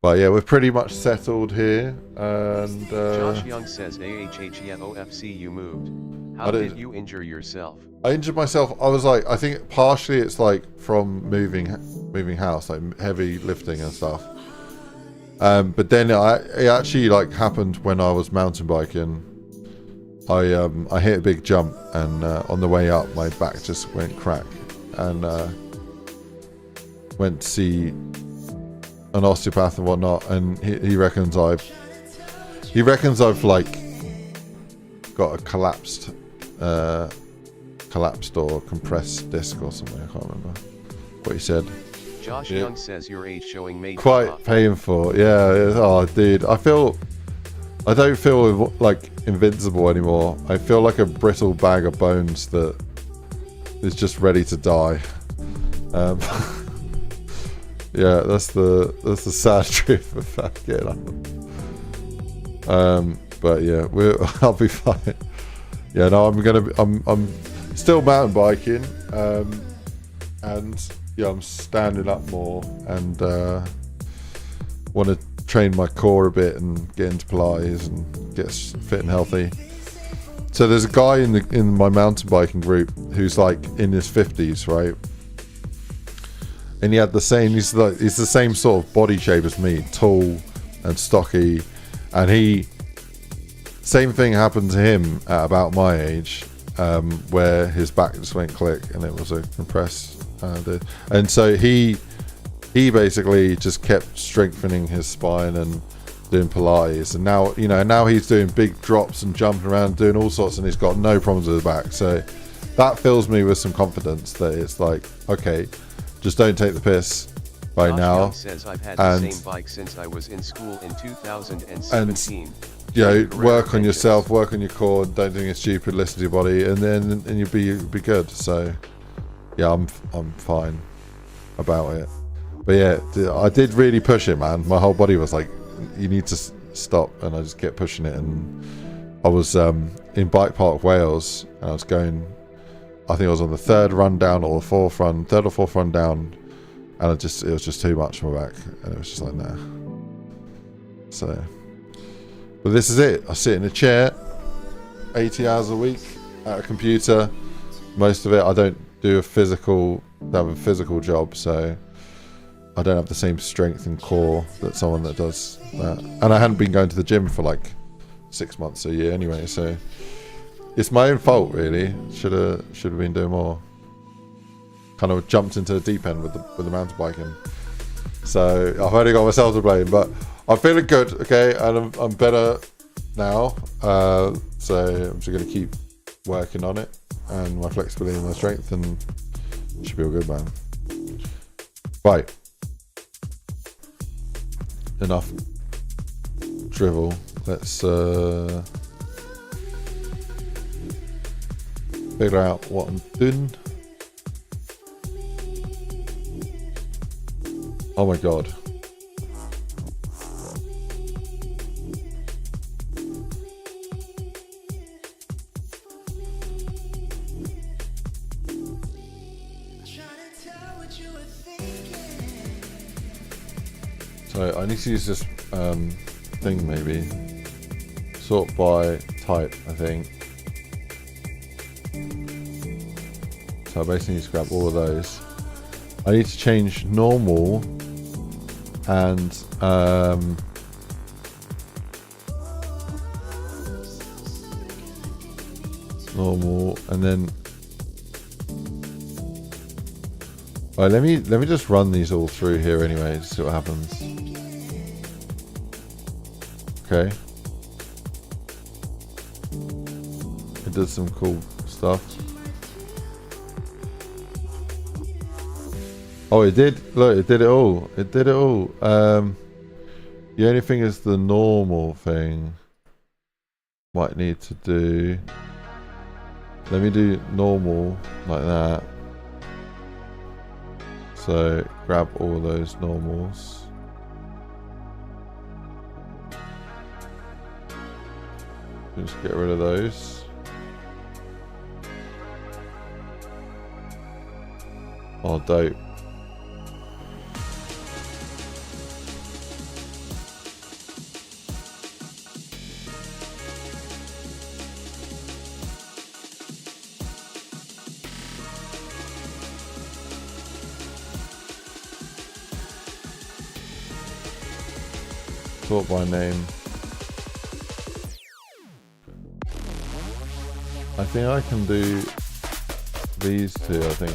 But yeah, we're pretty much settled here. And Josh Young says AHHEFC you moved. How did you injure yourself? I injured myself. I was like, I think partially it's like from moving house, like heavy lifting and stuff. But then it actually like happened when I was mountain biking. I hit a big jump, and on the way up, my back just went crack, and went to see an osteopath and whatnot, and he reckons I've like got a collapsed or compressed disc or something. I can't remember what he said. Josh Young says your age showing made quite painful. Yeah. Oh, dude, I don't feel like invincible anymore. I feel like a brittle bag of bones that is just ready to die. Yeah, that's the sad truth of that getting up. But yeah, I'll be fine. Yeah, no, I'm still mountain biking, and yeah, I'm standing up more, and want to train my core a bit and get into Pilates and get fit and healthy. So there's a guy in my mountain biking group who's like in his 50s, right? And he had he's the same sort of body shape as me, tall and stocky, and same thing happened to him at about my age, where his back just went click, and it was a compressed and so he basically just kept strengthening his spine and doing Pilates, and now he's doing big drops and jumping around, doing all sorts, and he's got no problems with his back. So that fills me with some confidence that it's like, okay, just don't take the piss by Josh now. Young says I've had the same bike since I was in school in 2017. And work on yourself, work on your core, don't do anything stupid, listen to your body, and you'll be good. So yeah, I'm fine about it. But yeah, I did really push it, man. My whole body was like, you need to stop, and I just kept pushing it. And I was in Bike Park, Wales, and I was going, I think I was on the third or fourth run down, and it was just too much for my back, and it was just like, nah. So, but this is it. I sit in a chair 80 hours a week at a computer. Most of it, I don't have a physical job, so I don't have the same strength and core that someone that does that. And I hadn't been going to the gym for like 6 months, a year anyway, so it's my own fault, really. Should have been doing more. Kind of jumped into the deep end with the mountain biking. So I've only got myself to blame, but I'm feeling good, okay, and I'm better now. So I'm just gonna keep working on it, and my flexibility and my strength, and it should be all good, man. Right. Enough drivel. Let's figure out what I'm doing. Oh my god. So I need to use this thing maybe. Sort by type, I think. So I basically need to grab all of those. I need to change normal and normal, and then alright, let me just run these all through here anyway, just see what happens. Okay. It does some cool stuff. Oh, it did. Look, it did it all. It did it all. The only thing is the normal thing. Might need to do. Let me do normal like that. So grab all those normals. Just get rid of those. Oh, dope. Sort by name. I think I can do these two. I think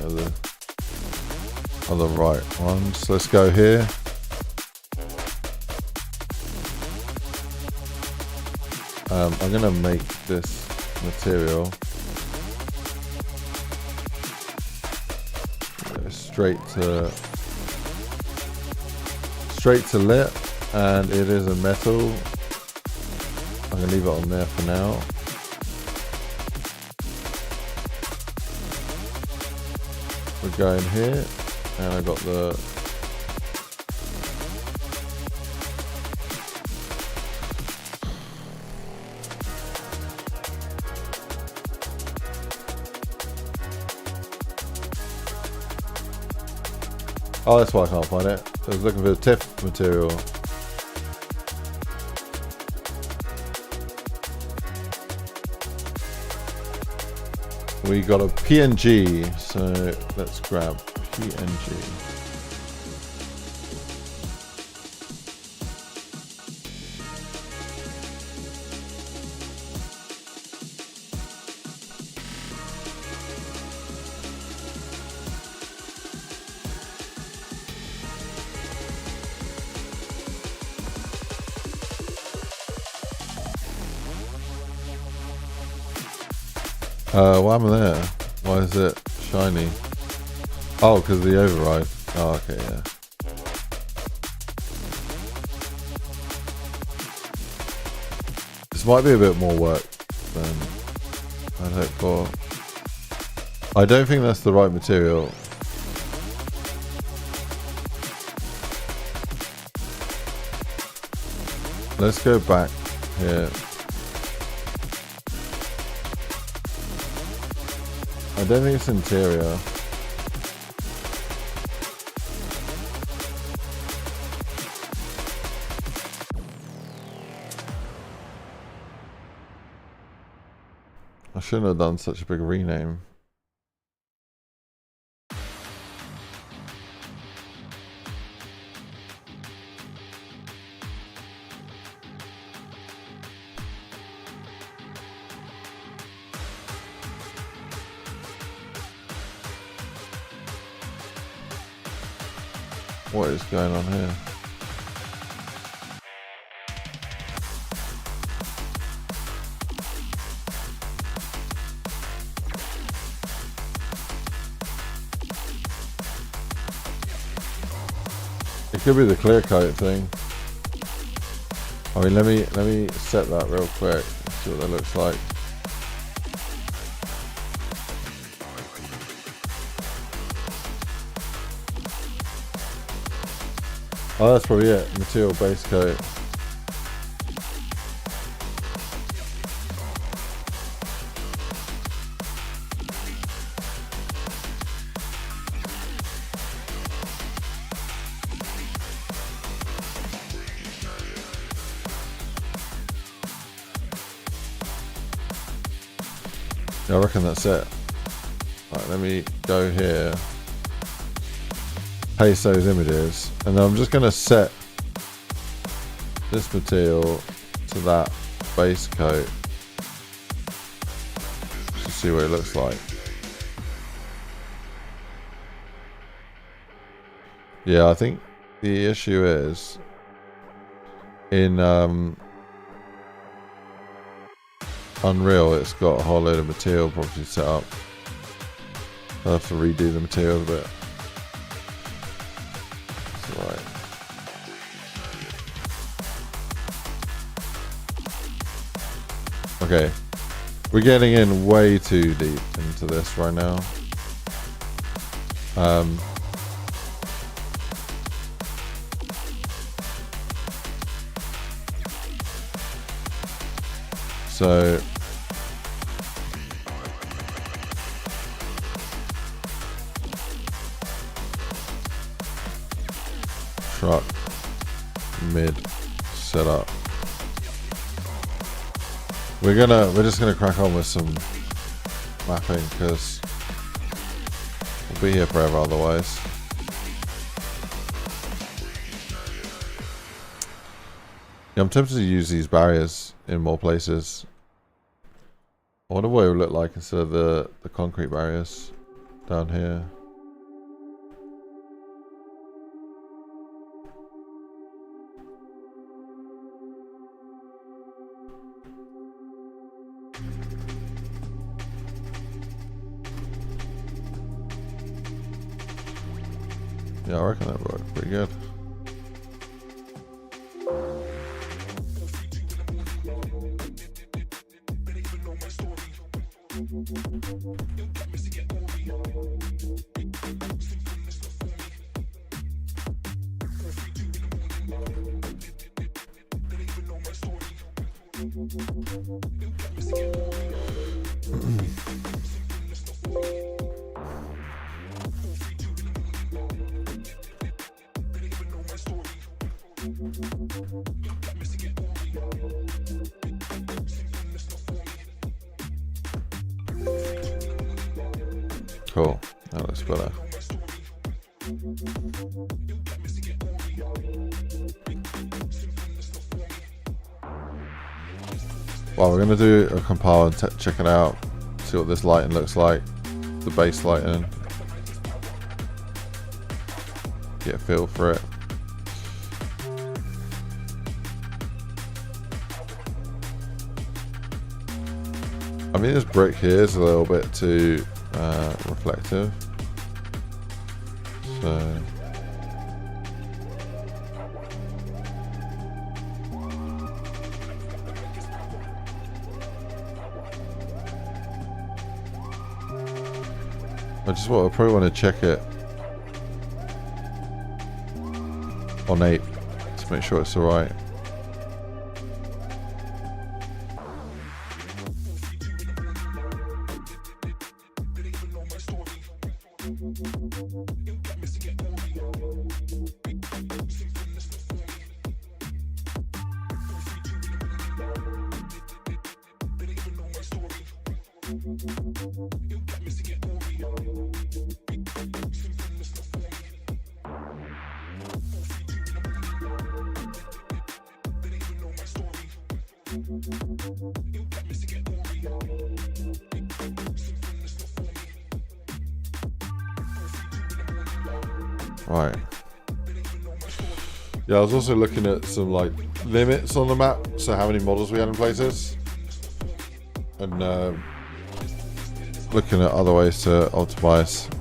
are the right ones. Let's go here. I'm gonna make this material straight to lit. And it is a metal. I'm going to leave it on there for now. We're going here. And I got the... Oh, that's why I can't find it. I was looking for the TIFF material. We got a PNG, so let's grab PNG. What happened there? Why is it shiny? Oh, because of the override. Oh, okay, yeah. This might be a bit more work than I'd hoped for. I don't think that's the right material. Let's go back here. I don't think it's interior. I shouldn't have done such a big rename. What is going on here? It could be the clear coat thing. I mean, let me set that real quick. See what that looks like. Oh, that's probably it. Material base coat. Yeah, I reckon that's it. Right, let me go here, paste those images, and then I'm just going to set this material to that base coat to see what it looks like. Yeah, I think the issue is in Unreal, it's got a whole load of material properties set up. I'll have to redo the material a bit. Right. Okay, we're getting in way too deep into this right now. So truck mid setup. We're just gonna crack on with some mapping because we'll be here forever otherwise. Yeah, I'm tempted to use these barriers in more places. I wonder what it would look like instead of the concrete barriers down here. Yeah, I reckon that would work pretty good. Cool, that looks better. Well, we're going to do a compile and check it out, see what this lighting looks like, the base lighting, get a feel for it. I mean, this brick here is a little bit too reflective, so I probably want to check it on 8 to make sure it's alright. Right. Yeah, I was also looking at some like limits on the map, so how many models we had in places, and looking at other ways to optimize.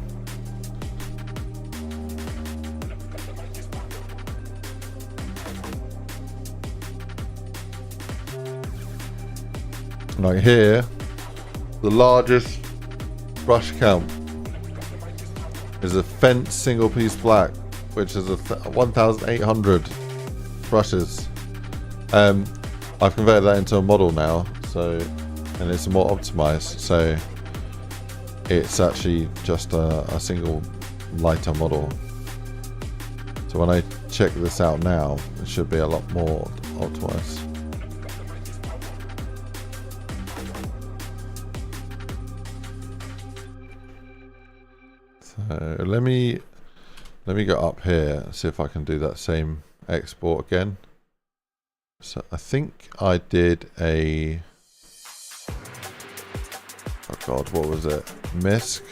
Like here, the largest brush count is a fence single piece black, which is a 1,800 brushes. I've converted that into a model now, so, and it's more optimized, so it's actually just a single lighter model. So when I check this out now, it should be a lot more optimized. So let me go up here and see if I can do that same export again. So I think I did a, oh god, what was it? MISC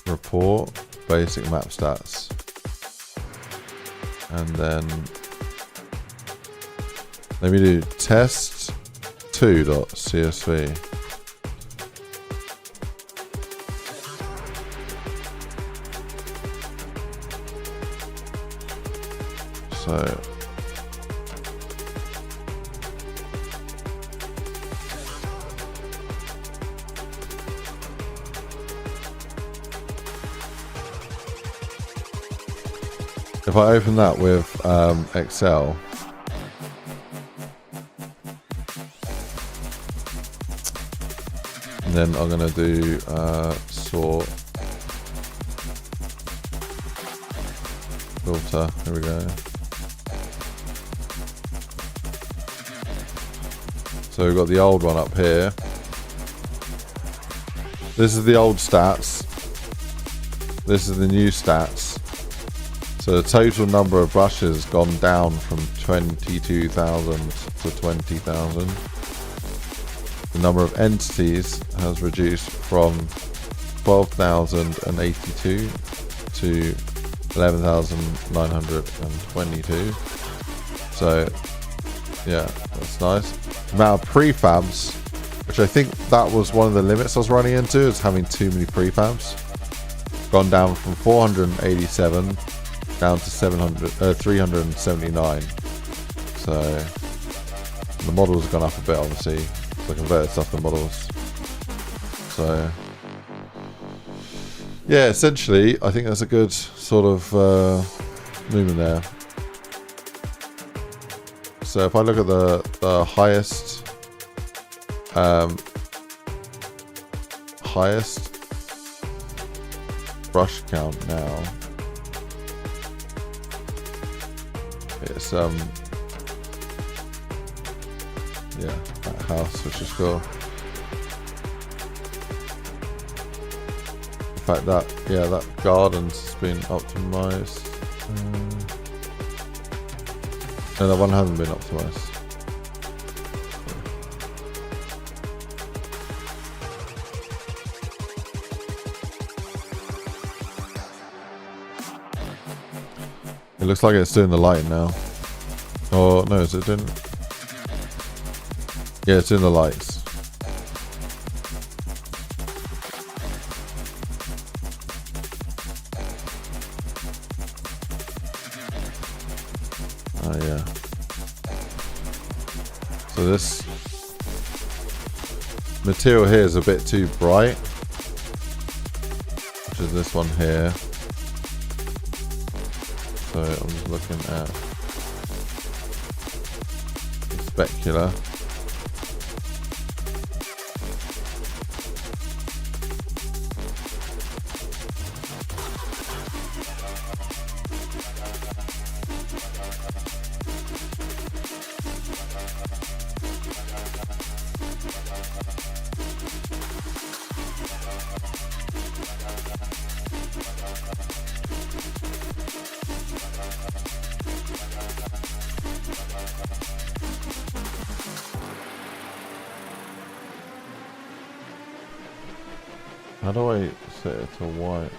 report basic map stats, and then let me do test2.csv. So if I open that with Excel, and then I'm going to do sort filter, here we go. So we've got the old one up here. This is the old stats. This is the new stats. So the total number of brushes gone down from 22,000 to 20,000. The number of entities has reduced from 12,082 to 11,922. So yeah, that's nice. The amount of prefabs, which I think that was one of the limits I was running into, is having too many prefabs. Gone down from 487 down to 379. So the models have gone up a bit, obviously. So I converted stuff to models. So yeah, essentially I think that's a good sort of movement there. So if I look at the highest brush count now, it's yeah, that house, which is cool. In fact, that garden's been optimized. No, that one hasn't been optimized. It looks like it's doing the lighting now. Oh no, is it doing? Yeah, it's doing the lights. Oh yeah. So this material here is a bit too bright, which is this one here. So I'm just looking at the specular. How do I set it to white?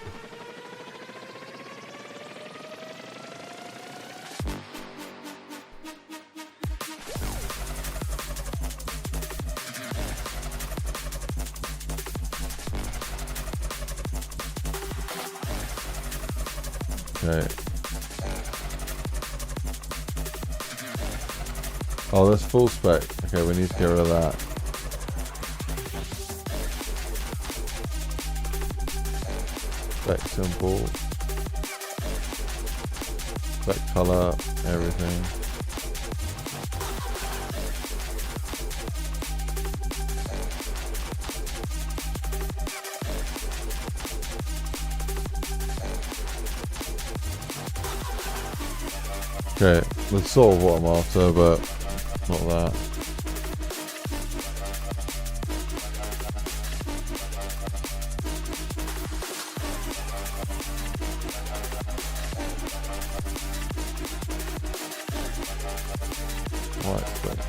Okay. Oh, that's full spec. Okay, we need to get rid of that. Spec symbol, spec color, everything. Okay, that's sort of what I'm after, but not that.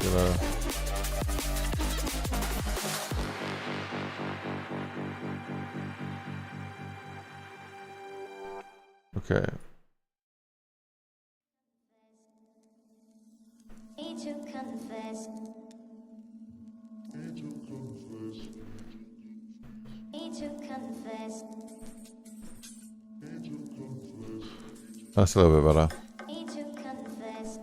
Gonna... Okay. Need to confess. Need to confess. That's a little bit better. Need to confess.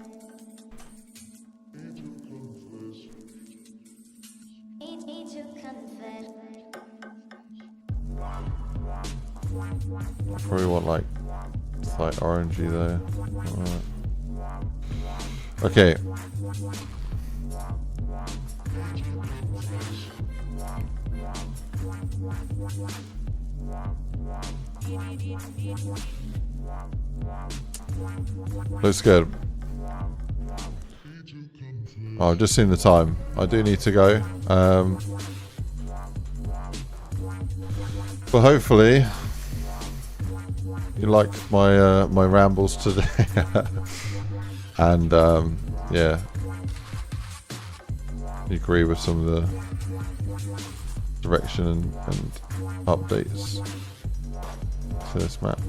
Need to confess. Probably want like slight orangey though. Alright. Okay. Looks good. Oh, I've just seen the time. I do need to go. But hopefully you like my my rambles today. And yeah, you agree with some of the direction and updates to this map.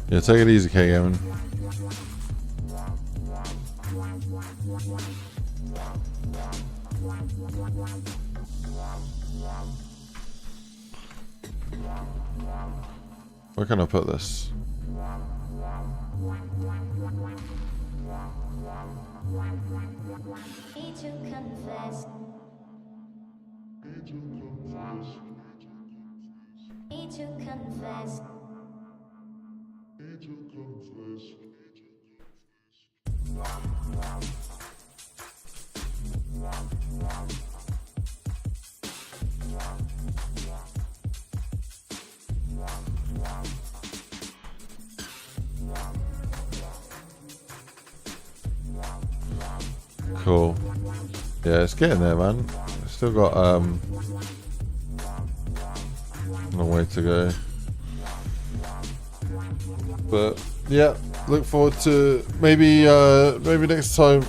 Yeah, take it easy, K Gavin. Where can I put this? Need to confess. Need to confess. Cool. Yeah, it's getting there, man. Still got a long way to go. But yeah, look forward to maybe next time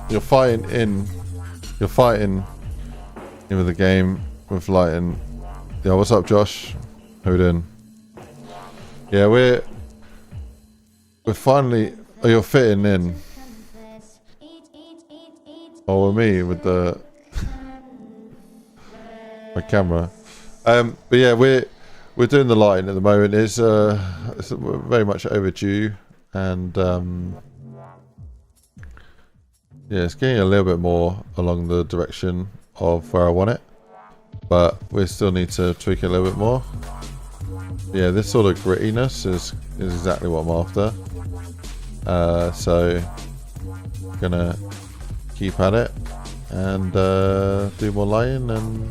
you're fighting in with the game with Lighten. Yeah, what's up, Josh? How we doing? Yeah, we're finally. Oh, you're fitting in. Oh, me with the my camera. But yeah, we're doing the lighting at the moment. It's very much overdue, and yeah, it's getting a little bit more along the direction of where I want it, but we still need to tweak it a little bit more. Yeah, this sort of grittiness is exactly what I'm after. So gonna keep at it and do more lighting and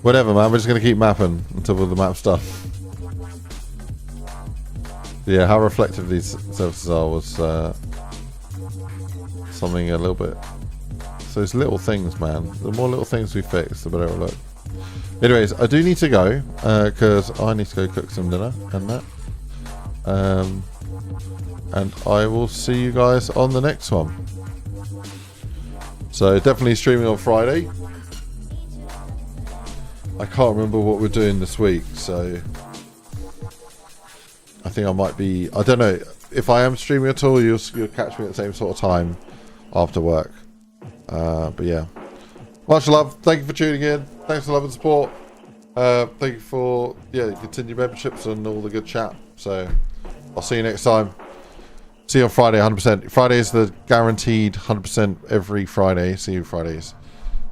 whatever, man. We're just gonna keep mapping until all the map's done. Yeah, how reflective these surfaces are was something a little bit. So it's little things, man. The more little things we fix, the better it'll look. Anyways, I do need to go because I need to go cook some dinner and that. And I will see you guys on the next one. So definitely streaming on Friday. I can't remember what we're doing this week, so I think I might be. I don't know if I am streaming at all. You'll catch me at the same sort of time after work. But yeah, much love. Thank you for tuning in. Thanks for love and support. Thank you for continued memberships and all the good chat. So I'll see you next time. See you on Friday, 100%. Friday is the guaranteed 100% every Friday. See you Fridays.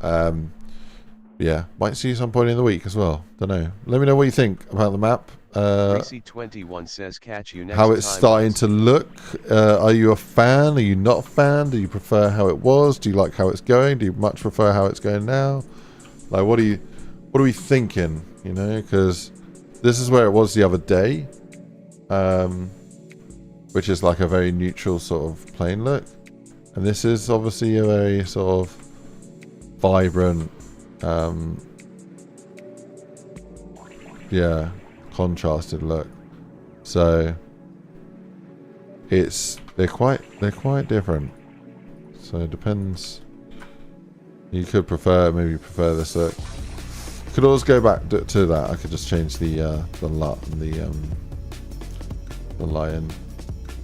Yeah, might see you some point in the week as well. Don't know. Let me know what you think about the map. Greasy21 says catch you next How it's time, starting to look. Are you a fan? Are you not a fan? Do you prefer how it was? Do you like how it's going? Do you much prefer how it's going now? Like, what are we thinking? You know, because this is where it was the other day, which is like a very neutral sort of plain look, and this is obviously a very sort of vibrant, yeah, contrasted look. So they're quite different. So it depends. You could maybe prefer this look. Could always go back to that. I could just change the LUT and the lion.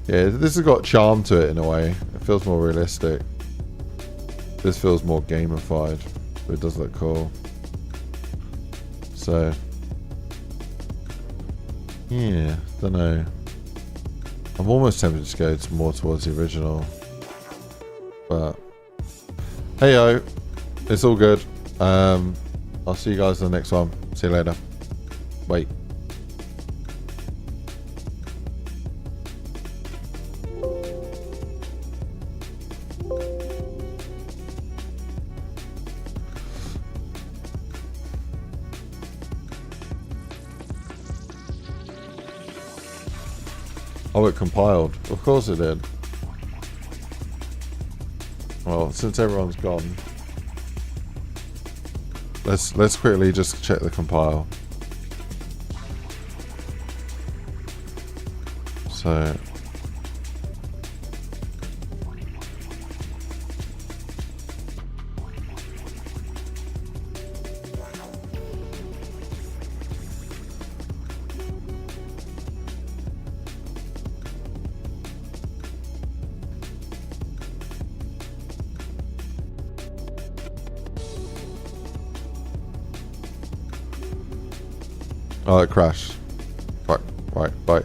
Yeah, this has got charm to it in a way. It feels more realistic. This feels more gamified, but it does look cool. So yeah, don't know. I'm almost tempted to go more towards the original, but hey yo, it's all good. I'll see you guys in the next one. See you later. Bye. Oh, it compiled. Of course it did. Well, since everyone's gone, let's quickly just check the compile. So oh, it crashed. Right, bye.